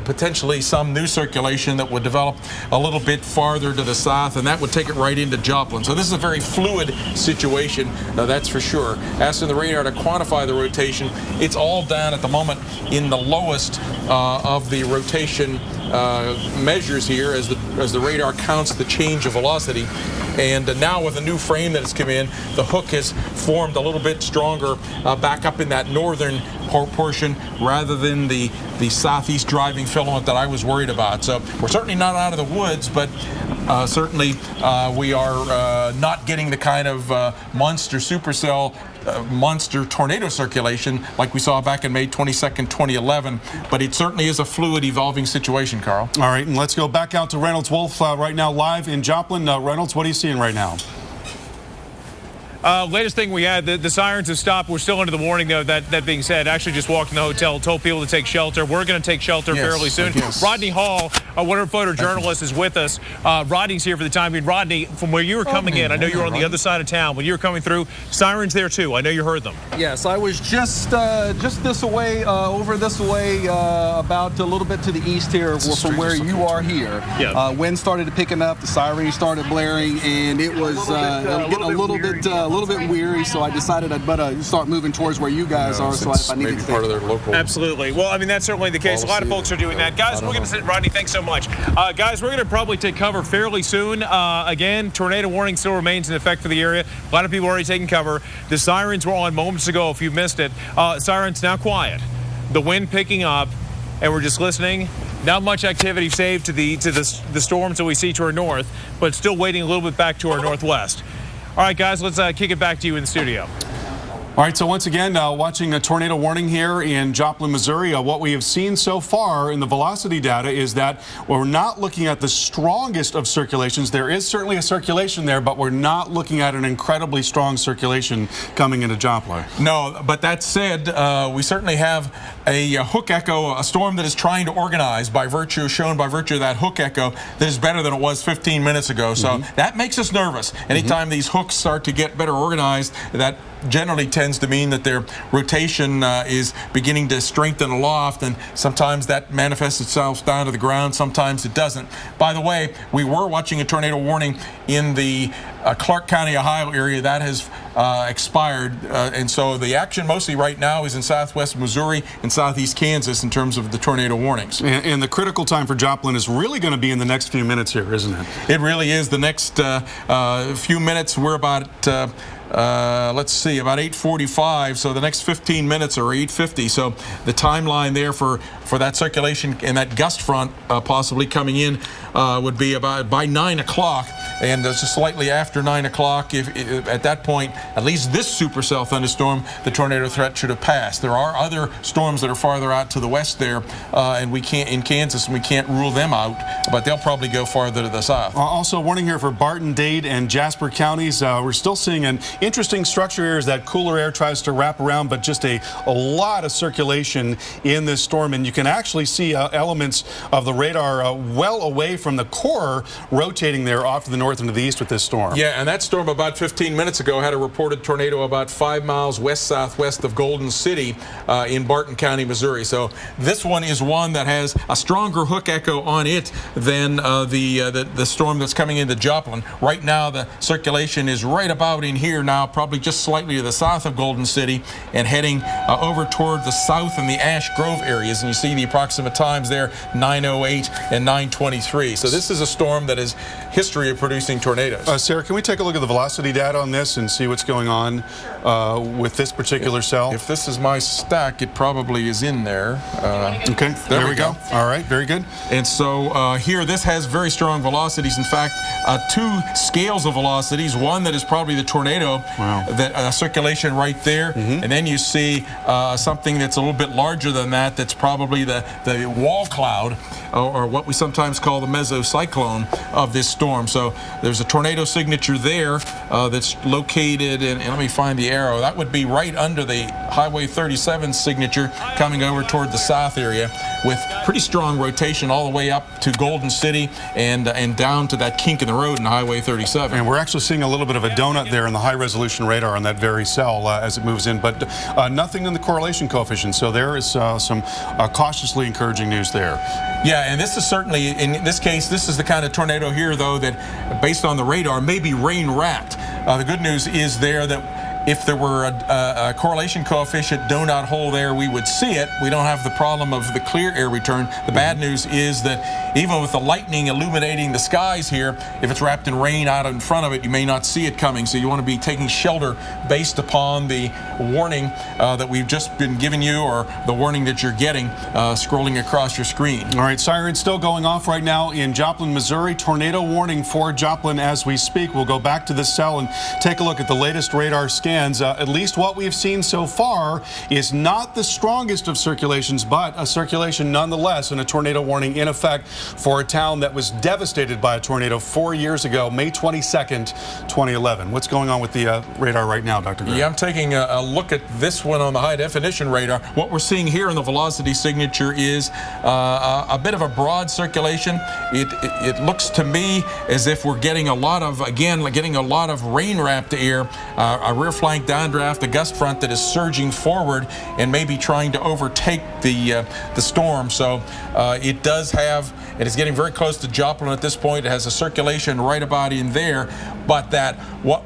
potentially some new circulation that would develop a little bit farther to the south, and that would take it right into Joplin. So this is a very fluid situation, that's for sure. Asking the radar to quantify the rotation, it's all down at the moment in the lowest of the rotation measures here as the radar counts the change of velocity. And now with a new frame that has come in, the hook has formed a little bit stronger back up in that northern portion rather than the southeast driving filament that I was worried about. So we're certainly not out of the woods, but certainly we are not getting the kind of monster supercell monster tornado circulation like we saw back in May 22nd, 2011, but it certainly is a fluid, evolving situation, Carl.
All right, and let's go back out to Reynolds Wolf right now live in Joplin. Reynolds, what are you seeing right now?
Latest thing we had, the sirens have stopped. We're still under the warning, though. That being said, actually just walked in the hotel, told people to take shelter. We're going to take shelter fairly soon. Rodney Hall, one of our photojournalists, is with us. Rodney's here for the time being. Rodney, from where you were coming in, I know you were on the other side of town. When you were coming through, sirens there too. I know you heard them.
Yes, I was just this away, over this way, about a little bit to the east here from where you are here.
Yeah.
Wind started picking up, the sirens started blaring, and it was getting a little bit weary, so I decided I'd better start moving towards where you guys are. So if I needed to
part of their local.
Absolutely. Well, I mean, that's certainly the case. A lot of folks are doing that. Guys, we're going to sit. Rodney, thanks so much. Guys, we're going to probably take cover fairly soon. Again, tornado warning still remains in effect for the area. A lot of people already taking cover. The sirens were on moments ago, if you missed it. Sirens now quiet. The wind picking up, and we're just listening. Not much activity saved to the storms that we see to our north, but still waiting a little bit back to our northwest. All right, guys, let's kick it back to you in the studio.
All right, so once again, watching a tornado warning here in Joplin, Missouri. What we have seen so far in the velocity data is that we're not looking at the strongest of circulations. There is certainly a circulation there, but we're not looking at an incredibly strong circulation coming into Joplin.
No, but that said, we certainly have a hook echo, a storm that is trying to organize shown by virtue of that hook echo that is better than it was 15 minutes ago. So that makes us nervous. Anytime these hooks start to get better organized, that generally tends tends to mean that their rotation is beginning to strengthen aloft, and sometimes that manifests itself down to the ground, sometimes it doesn't. By the way, we were watching a tornado warning in the Clark County, Ohio area. That has expired, and so the action mostly right now is in southwest Missouri and southeast Kansas in terms of the tornado warnings.
And the critical time for Joplin is really going to be in the next few minutes here, isn't it?
It really is. The next few minutes, we're about let's see, about 8:45. So the next 15 minutes are 8:50. So the timeline there for that circulation and that gust front possibly coming in would be about by 9 o'clock, and just slightly after 9 o'clock. If at that point, at least this supercell thunderstorm, the tornado threat should have passed. There are other storms that are farther out to the west there, and we can't in Kansas, and we can't rule them out, but they'll probably go farther to the south.
Also, warning here for Barton, Dade, and Jasper counties. We're still seeing an interesting structure here as that cooler air tries to wrap around, but just a lot of circulation in this storm, and you can actually see elements of the radar well away from the core rotating there off to the north and to the east with this storm.
Yeah, and that storm about 15 minutes ago had a reported tornado about 5 miles west-southwest of Golden City in Barton County, Missouri. So this one is one that has a stronger hook echo on it than the storm that's coming into Joplin. Right now, the circulation is right about in here now, probably just slightly to the south of Golden City, and heading over toward the south and the Ash Grove areas. And you see the approximate times there, 9:08 and 9:23. So this is a storm that is history of producing tornadoes.
Sarah, can we take a look at the velocity data on this and see what's going on with this particular cell?
If this is my stack, it probably is in there.
Okay, there we go. All right, very good.
And so here, this has very strong velocities. In fact, two scales of velocities. One that is probably the tornado, that circulation right there, and then you see something that's a little bit larger than that. That's probably the wall cloud, or what we sometimes call the mesocyclone of this storm. So there's a tornado signature there that's located in, and let me find the arrow. That would be right under the Highway 37 signature, coming over toward the south area, with pretty strong rotation all the way up to Golden City and down to that kink in the road in Highway 37.
And we're actually seeing a little bit of a donut there in the high-resolution radar on that very cell as it moves in, but nothing in the correlation coefficient. So there is some cautiously encouraging news there.
Yeah, and this is certainly, in this case, this is the kind of tornado here, though, that based on the radar may be rain-wrapped. The good news is there that if there were a correlation coefficient donut hole there, we would see it. We don't have the problem of the clear air return. The bad news is that even with the lightning illuminating the skies here, if it's wrapped in rain out in front of it, you may not see it coming. So you want to be taking shelter based upon the warning that we've just been giving you, or the warning that you're getting scrolling across your screen.
All right, sirens still going off right now in Joplin, Missouri. Tornado warning for Joplin as we speak. We'll go back to this cell and take a look at the latest radar scan. At least what we've seen so far is not the strongest of circulations, but a circulation nonetheless, and a tornado warning in effect for a town that was devastated by a tornado 4 years ago, May 22nd, 2011. What's going on with the radar right now, Dr. Gray?
Yeah, I'm taking a look at this one on the high-definition radar. What we're seeing here in the velocity signature is a bit of a broad circulation. It looks to me as if we're getting a lot of, getting a lot of rain-wrapped air, a rear flank downdraft, a gust front that is surging forward and maybe trying to overtake the storm. So it does have, it is getting very close to Joplin at this point. It has a circulation right about in there, but that what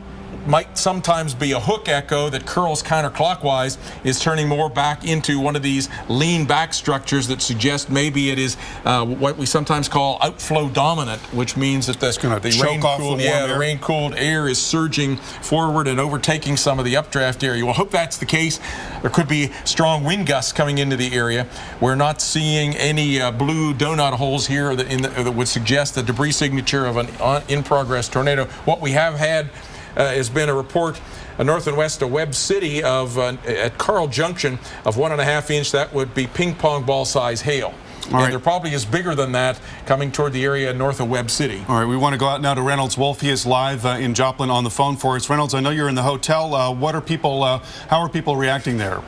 might sometimes be a hook echo that curls counterclockwise is turning more back into one of these lean back structures that suggest maybe it is what we sometimes call outflow dominant, which means that the rain-cooled air is surging forward and overtaking some of the updraft area. We'll hope that's the case. There could be strong wind gusts coming into the area. We're not seeing any blue donut holes here that would suggest the debris signature of an in-progress tornado. What we have had has been a report north and west of Webb City at Carl Junction of 1.5 inch. That would be ping pong ball size hail. And there probably is bigger than that coming toward the area north of Webb City.
All right, we want to go out now to Reynolds Wolf. He is live in Joplin on the phone for us. Reynolds, I know you're in the hotel. How are people reacting there?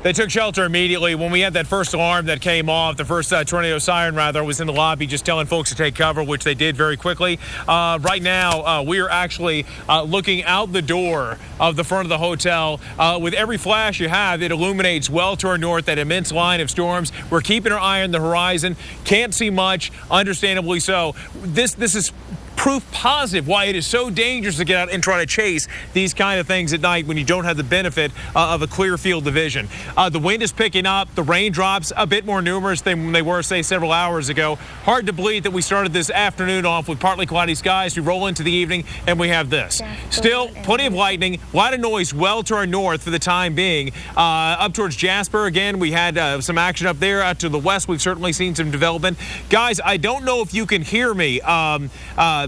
They took shelter immediately. When we had that first alarm that came off, the first tornado siren, rather, was in the lobby just telling folks to take cover, which they did very quickly. Right now, we are actually looking out the door of the front of the hotel. With every flash you have, it illuminates well to our north, that immense line of storms. We're keeping our eye on the horizon. Can't see much, understandably so. This is proof positive why it is so dangerous to get out and try to chase these kind of things at night when you don't have the benefit of a clear field of vision. The wind is picking up. The raindrops a bit more numerous than they were, say, several hours ago. Hard to believe that we started this afternoon off with partly cloudy skies. We roll into the evening and we have this. Still plenty of lightning, a lot of noise well to our north for the time being. Up towards Jasper, again, we had some action up there. Out to the west, we've certainly seen some development. Guys, I don't know if you can hear me.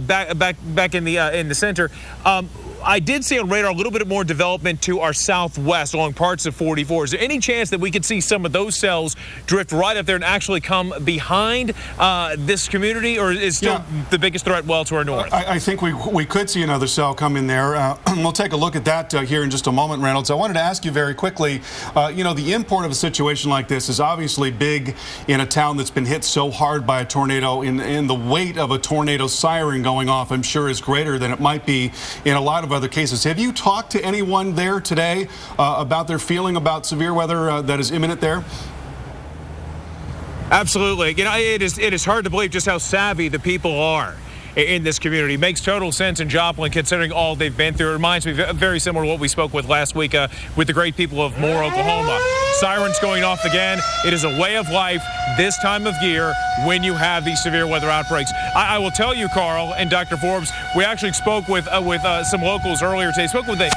Back in the center. I did see on radar a little bit more development to our southwest along parts of 44. Is there any chance that we could see some of those cells drift right up there and actually come behind this community, or is still the biggest threat well to our north?
I think we could see another cell come in there. We'll take a look at that here in just a moment, Reynolds. I wanted to ask you very quickly, the import of a situation like this is obviously big in a town that's been hit so hard by a tornado, and the weight of a tornado siren going off, I'm sure, is greater than it might be in a lot of other cases. Have you talked to anyone there today about their feeling about severe weather that is imminent there?
Absolutely. It is hard to believe just how savvy the people are in this community. It makes total sense in Joplin considering all they've been through. It reminds me very similar to what we spoke with last week with the great people of Moore, Oklahoma. Sirens going off again. It is a way of life this time of year when you have these severe weather outbreaks. I will tell you, Carl and Dr. Forbes, we actually spoke with some locals earlier today. Spoke with a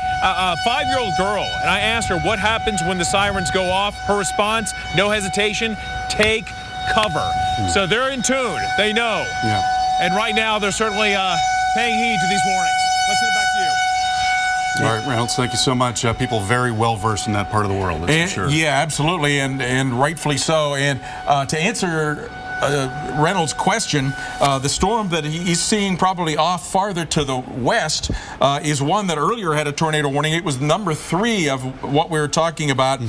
5-year-old girl, and I asked her what happens when the sirens go off. Her response, no hesitation, take cover. So they're in tune. They know.
Yeah.
And right now, they're certainly paying heed to these warnings. Let's send it back to you.
All right, Reynolds, thank you so much. People very well versed in that part of the world, that's for sure.
Yeah, absolutely, and rightfully so. And to answer Reynolds' question, the storm that he's seeing probably off farther to the west is one that earlier had a tornado warning. It was number 3 of what we were talking about.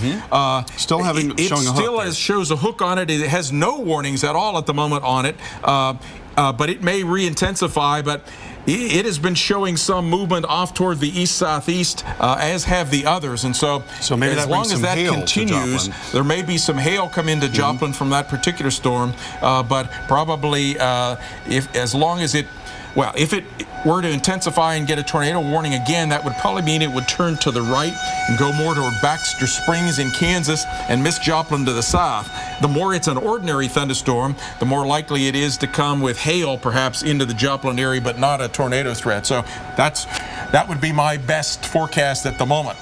Still showing a hook.
Still shows a hook on it. It has no warnings at all at the moment on it. But it may re-intensify, but it has been showing some movement off toward the east-southeast, as have the others. And so
maybe
as long as that continues, there may be some hail come into Joplin from that particular storm. But probably if it were to intensify and get a tornado warning again, that would probably mean it would turn to the right and go more toward Baxter Springs in Kansas and miss Joplin to the south. The more it's an ordinary thunderstorm, the more likely it is to come with hail perhaps into the Joplin area, but not a tornado threat. So that would be my best forecast at the moment.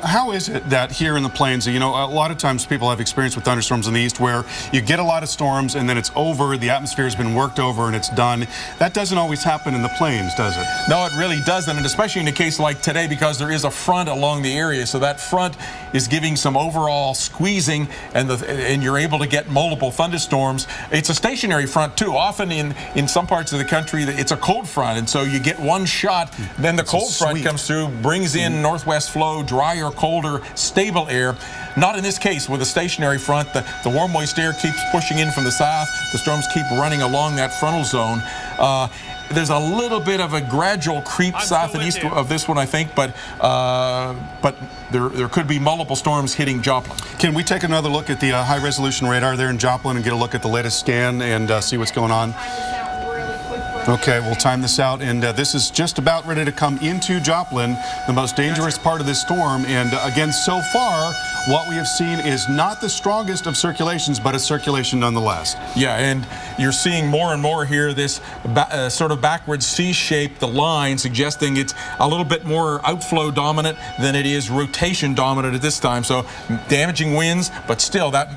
How is it that here in the plains, a lot of times people have experience with thunderstorms in the east where you get a lot of storms and then it's over, the atmosphere has been worked over and it's done. That doesn't always happen in the plains, does it?
No, it really doesn't, and especially in a case like today because there is a front along the area. So that front is giving some overall squeezing and you're able to get multiple thunderstorms. It's a stationary front too. Often in some parts of the country, it's a cold front, and so you get one shot, then the cold front comes through, brings in northwest flow, drier, colder, stable air. Not in this case with a stationary front. The warm, moist air keeps pushing in from the south. The storms keep running along that frontal zone. There's a little bit of a gradual creep south and east of this one, I think, but there could be multiple storms hitting Joplin.
Can we take another look at the high-resolution radar there in Joplin and get a look at the latest scan and see what's going on? Okay, we'll time this out, and this is just about ready to come into Joplin, the most dangerous part of this storm. And again, so far, what we have seen is not the strongest of circulations, but a circulation nonetheless.
Yeah, and you're seeing more and more here this sort of backwards C-shape, the line, suggesting it's a little bit more outflow dominant than it is rotation dominant at this time. So damaging winds, but still that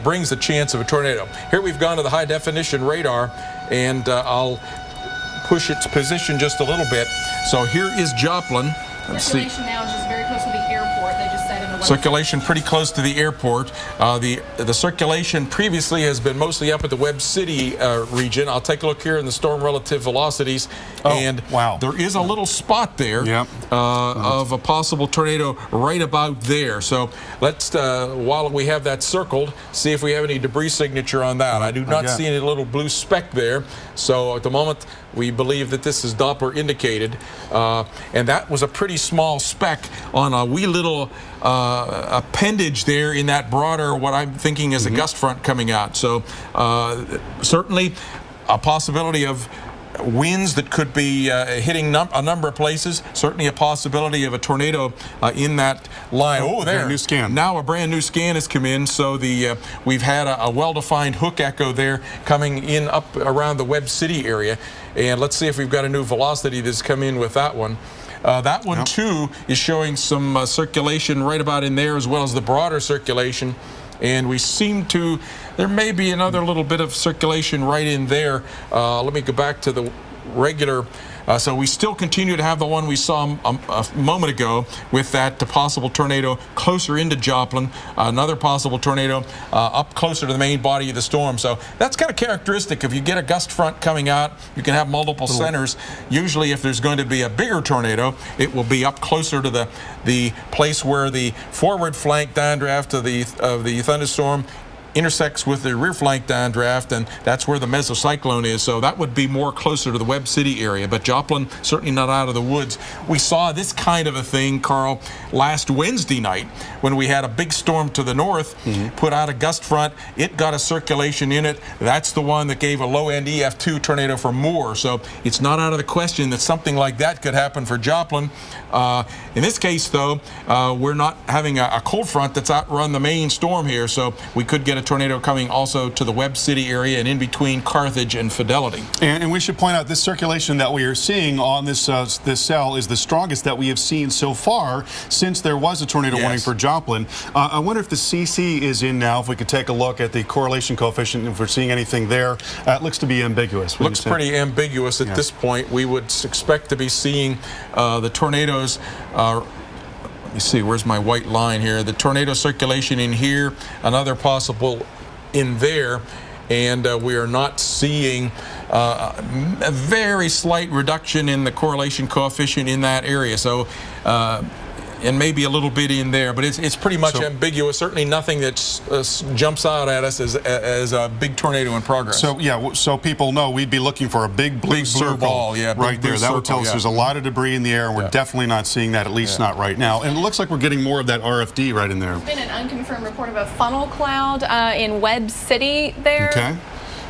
brings the chance of a tornado. Here we've gone to the high-definition radar, and I'll push its position just a little bit. So here is Joplin.
Circulation now is just very close to the airport. They just said in the weather.
Circulation pretty close to the airport. The circulation previously has been mostly up at the Webb City region. I'll take a look here in the storm relative velocities. And
wow.
There is a little spot there of a possible tornado right about there. So let's, while we have that circled, see if we have any debris signature on that. I do not see any little blue speck there. So at the moment, we believe that this is Doppler indicated. And that was a pretty small speck on a wee little appendage there in that broader, what I'm thinking is a gust front coming out. So certainly a possibility of winds that could be hitting a number of places. Certainly a possibility of a tornado in that line. Oh, there.
New scan.
Now a brand new scan has come in. So we've had a well-defined hook echo there coming in up around the Webb City area. And let's see if we've got a new velocity that's come in with that one. That one, too, is showing some circulation right about in there, as well as the broader circulation. And we seem to, there may be another little bit of circulation right in there. Let me go back to the regular. So we still continue to have the one we saw a moment ago with that possible tornado closer into Joplin, another possible tornado up closer to the main body of the storm. So that's kind of characteristic. If you get a gust front coming out, you can have multiple centers. Usually if there's going to be a bigger tornado, it will be up closer to the place where the forward flank downdraft of the thunderstorm intersects with the rear flank downdraft, and that's where the mesocyclone is. So that would be more closer to the Webb City area, but Joplin certainly not out of the woods. We saw this kind of a thing, Carl, last Wednesday night when we had a big storm to the north, put out a gust front. It got a circulation in it. That's the one that gave a low-end EF2 tornado for Moore. So it's not out of the question that something like that could happen for Joplin. In this case, though, we're not having a cold front that's outrun the main storm here, so we could get a tornado coming also to the Webb City area and in between Carthage and Fidelity.
And we should point out this circulation that we are seeing on this cell is the strongest that we have seen so far since there was a tornado warning for Joplin. I wonder if the CC is in now, if we could take a look at the correlation coefficient, if we're seeing anything there. It looks to be ambiguous.
Looks pretty ambiguous at this point. We would expect to be seeing the tornadoes. Let me see, where's my white line here? The tornado circulation in here, another possible in there, and we are not seeing a very slight reduction in the correlation coefficient in that area. So, and maybe a little bit in there, but it's pretty much ambiguous. Certainly nothing that jumps out at us as a big tornado in progress.
So yeah, so people know we'd be looking for a big blue circle
ball,
right there. That would tell us there's a lot of debris in the air, and we're definitely not seeing that, at least not right now. And it looks like we're getting more of that RFD right in there.
There's been an unconfirmed report of a funnel cloud in Webb City there.
Okay.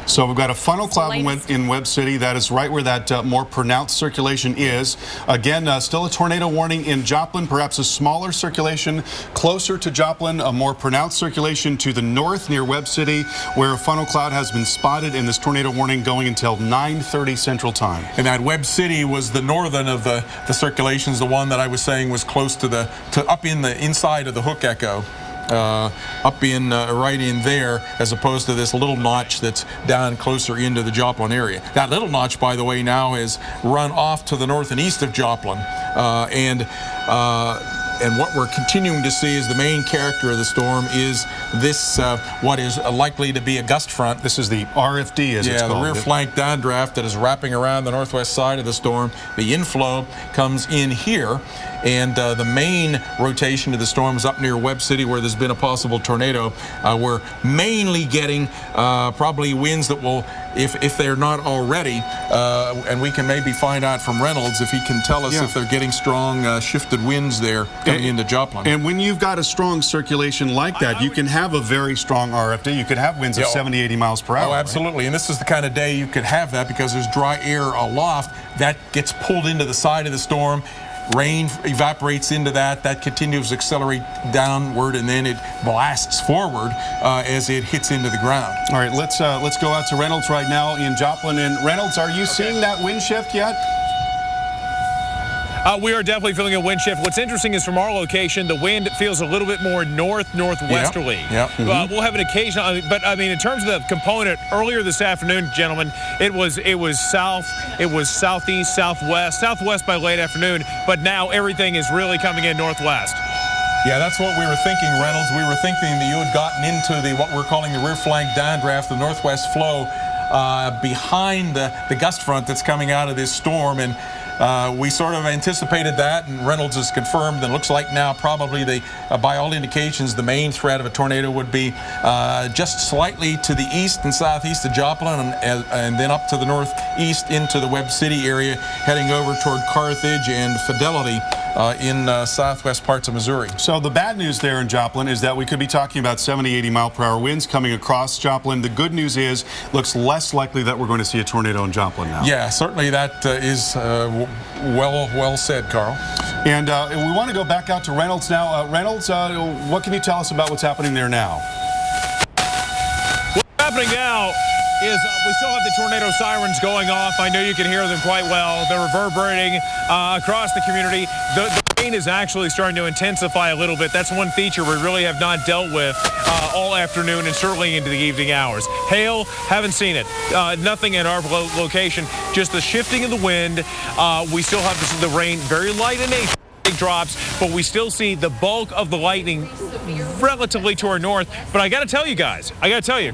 So we've got a funnel cloud in Webb City. That is right where that more pronounced circulation is. Again, still a tornado warning in Joplin, perhaps a smaller circulation closer to Joplin, a more pronounced circulation to the north near Webb City, where a funnel cloud has been spotted, in this tornado warning going until 9:30 Central Time.
And that Webb City was the northern of the circulations, the one that I was saying was close to up in the inside of the hook echo. Up in right in there, as opposed to this little notch that's down closer into the Joplin area. That little notch, by the way, now has run off to the north and east of Joplin, and what we're continuing to see is the main character of the storm is this, what is likely to be a gust front.
This is the RFD, as it's called.
Yeah, the rear flank downdraft that is wrapping around the northwest side of the storm. The inflow comes in here, and the main rotation of the storm is up near Webb City, where there's been a possible tornado. We're mainly getting probably winds that will, if they're not already, and we can maybe find out from Reynolds if he can tell us if they're getting strong shifted winds there coming into Joplin.
And when you've got a strong circulation like that, you can have a very strong RFD. You could have winds of 70, 80 miles per hour.
Oh, absolutely. Right? And this is the kind of day you could have that, because there's dry air aloft that gets pulled into the side of the storm. Rain evaporates into that. That continues to accelerate downward, and then it blasts forward as it hits into the ground.
All right, let's go out to Reynolds right now in Joplin. And Reynolds, are you seeing that wind shift yet?
We are definitely feeling a wind shift. What's interesting is from our location, the wind feels a little bit more northwesterly. We'll have an occasional, but I mean, in terms of the component, earlier this afternoon, gentlemen, it was south, it was southeast, southwest by late afternoon, but now everything is really coming in northwest.
Yeah, that's what we were thinking, Reynolds. We were thinking that you had gotten into what we're calling the rear flank downdraft, the northwest flow, behind the gust front that's coming out of this storm, and we sort of anticipated that, and Reynolds has confirmed, and looks like now probably by all indications, the main threat of a tornado would be just slightly to the east and southeast of Joplin, and then up to the northeast into the Webb City area, heading over toward Carthage and Fidelity in southwest parts of Missouri.
So the bad news there in Joplin is that we could be talking about 70, 80 mile per hour winds coming across Joplin. The good news is, looks less likely that we're going to see a tornado in Joplin now.
Yeah, certainly that is well said, Carl.
And we want to go back out to Reynolds now. Reynolds, what can you tell us about what's happening there now?
What's happening now is we still have the tornado sirens going off. I know you can hear them quite well. They're reverberating across the community. The rain is actually starting to intensify a little bit. That's one feature we really have not dealt with all afternoon and certainly into the evening hours. Hail, haven't seen it. Nothing in our location, just the shifting of the wind. We still have the rain, very light in nature. Drops, but we still see the bulk of the lightning relatively to our north. But I got to tell you guys,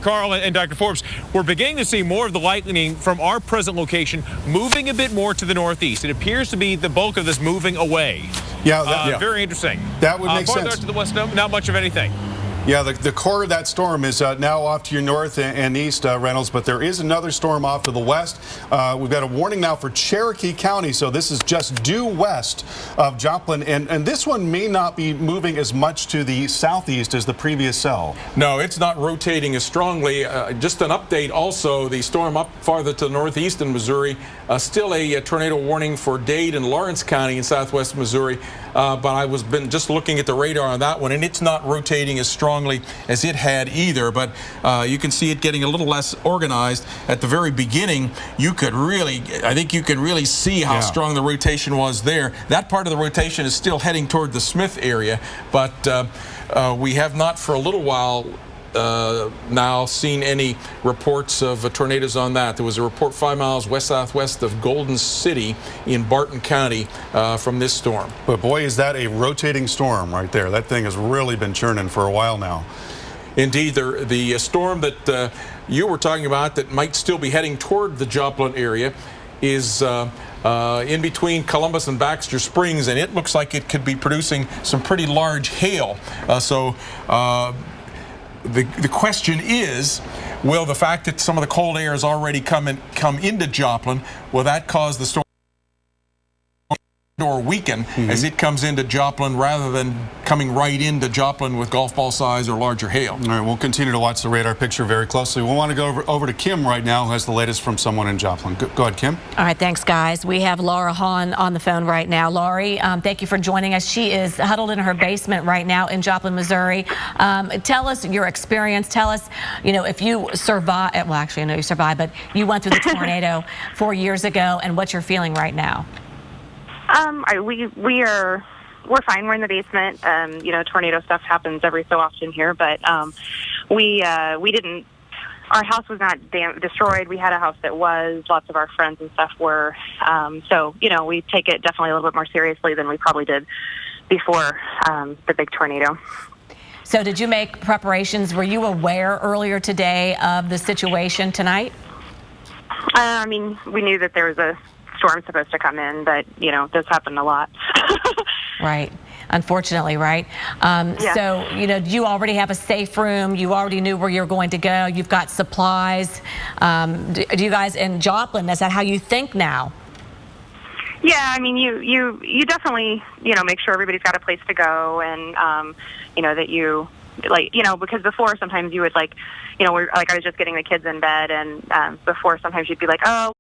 Carl and Dr. Forbes, we're beginning to see more of the lightning from our present location moving a bit more to the northeast. It appears to be the bulk of this moving away.
Yeah,
very interesting.
That would make
farther
sense.
Out to the west, not much of anything.
Yeah, the core of that storm is now off to your north and east, Reynolds, but there is another storm off to the west. We've got a warning now for Cherokee County, so this is just due west of Joplin, and this one may not be moving as much to the southeast as the previous cell.
No, it's not rotating as strongly. Just an update also, the storm up farther to the northeast in Missouri, still a tornado warning for Dade and Lawrence County in southwest Missouri, but I was just looking at the radar on that one, and it's not rotating as strongly as it had either, but you can see it getting a little less organized. At the very beginning, I think you can really see how strong the rotation was there. That part of the rotation is still heading toward the Smith area, but we have not for a little while now seen any reports of tornadoes on that. There was a report 5 miles west-southwest of Golden City in Barton County from this storm.
But boy, is that a rotating storm right there. That thing has really been churning for a while now.
Indeed, the storm that you were talking about that might still be heading toward the Joplin area is in between Columbus and Baxter Springs, and it looks like it could be producing some pretty large hail. The question is, will the fact that some of the cold air has already come into Joplin, will that cause the storm or weaken as it comes into Joplin rather than coming right into Joplin with golf ball size or larger hail?
All right, we'll continue to watch the radar picture very closely. We want to go over to Kim right now, who has the latest from someone in Joplin. Go ahead, Kim.
All right, thanks, guys. We have Laura Hahn on the phone right now. Laurie, thank you for joining us. She is huddled in her basement right now in Joplin, Missouri. Tell us your experience. Tell us, if you survived, well, actually, I know you survived, but you went through the tornado 4 years ago, and what you're feeling right now.
We're fine. We're in the basement. Tornado stuff happens every so often here, but we didn't. Our house was not destroyed. We had a house that was. Lots of our friends and stuff were. So we take it definitely a little bit more seriously than we probably did before the big tornado.
So did you make preparations? Were you aware earlier today of the situation tonight?
We knew that there was a storm supposed to come in, but this happened a lot.
Right, unfortunately, right? So you already have a safe room. You already knew where you're going to go. You've got supplies. Do you guys in Joplin, is that how you think now?
Yeah, you definitely make sure everybody's got a place to go, and that you because before sometimes you would I was just getting the kids in bed, and before sometimes you'd be like, oh,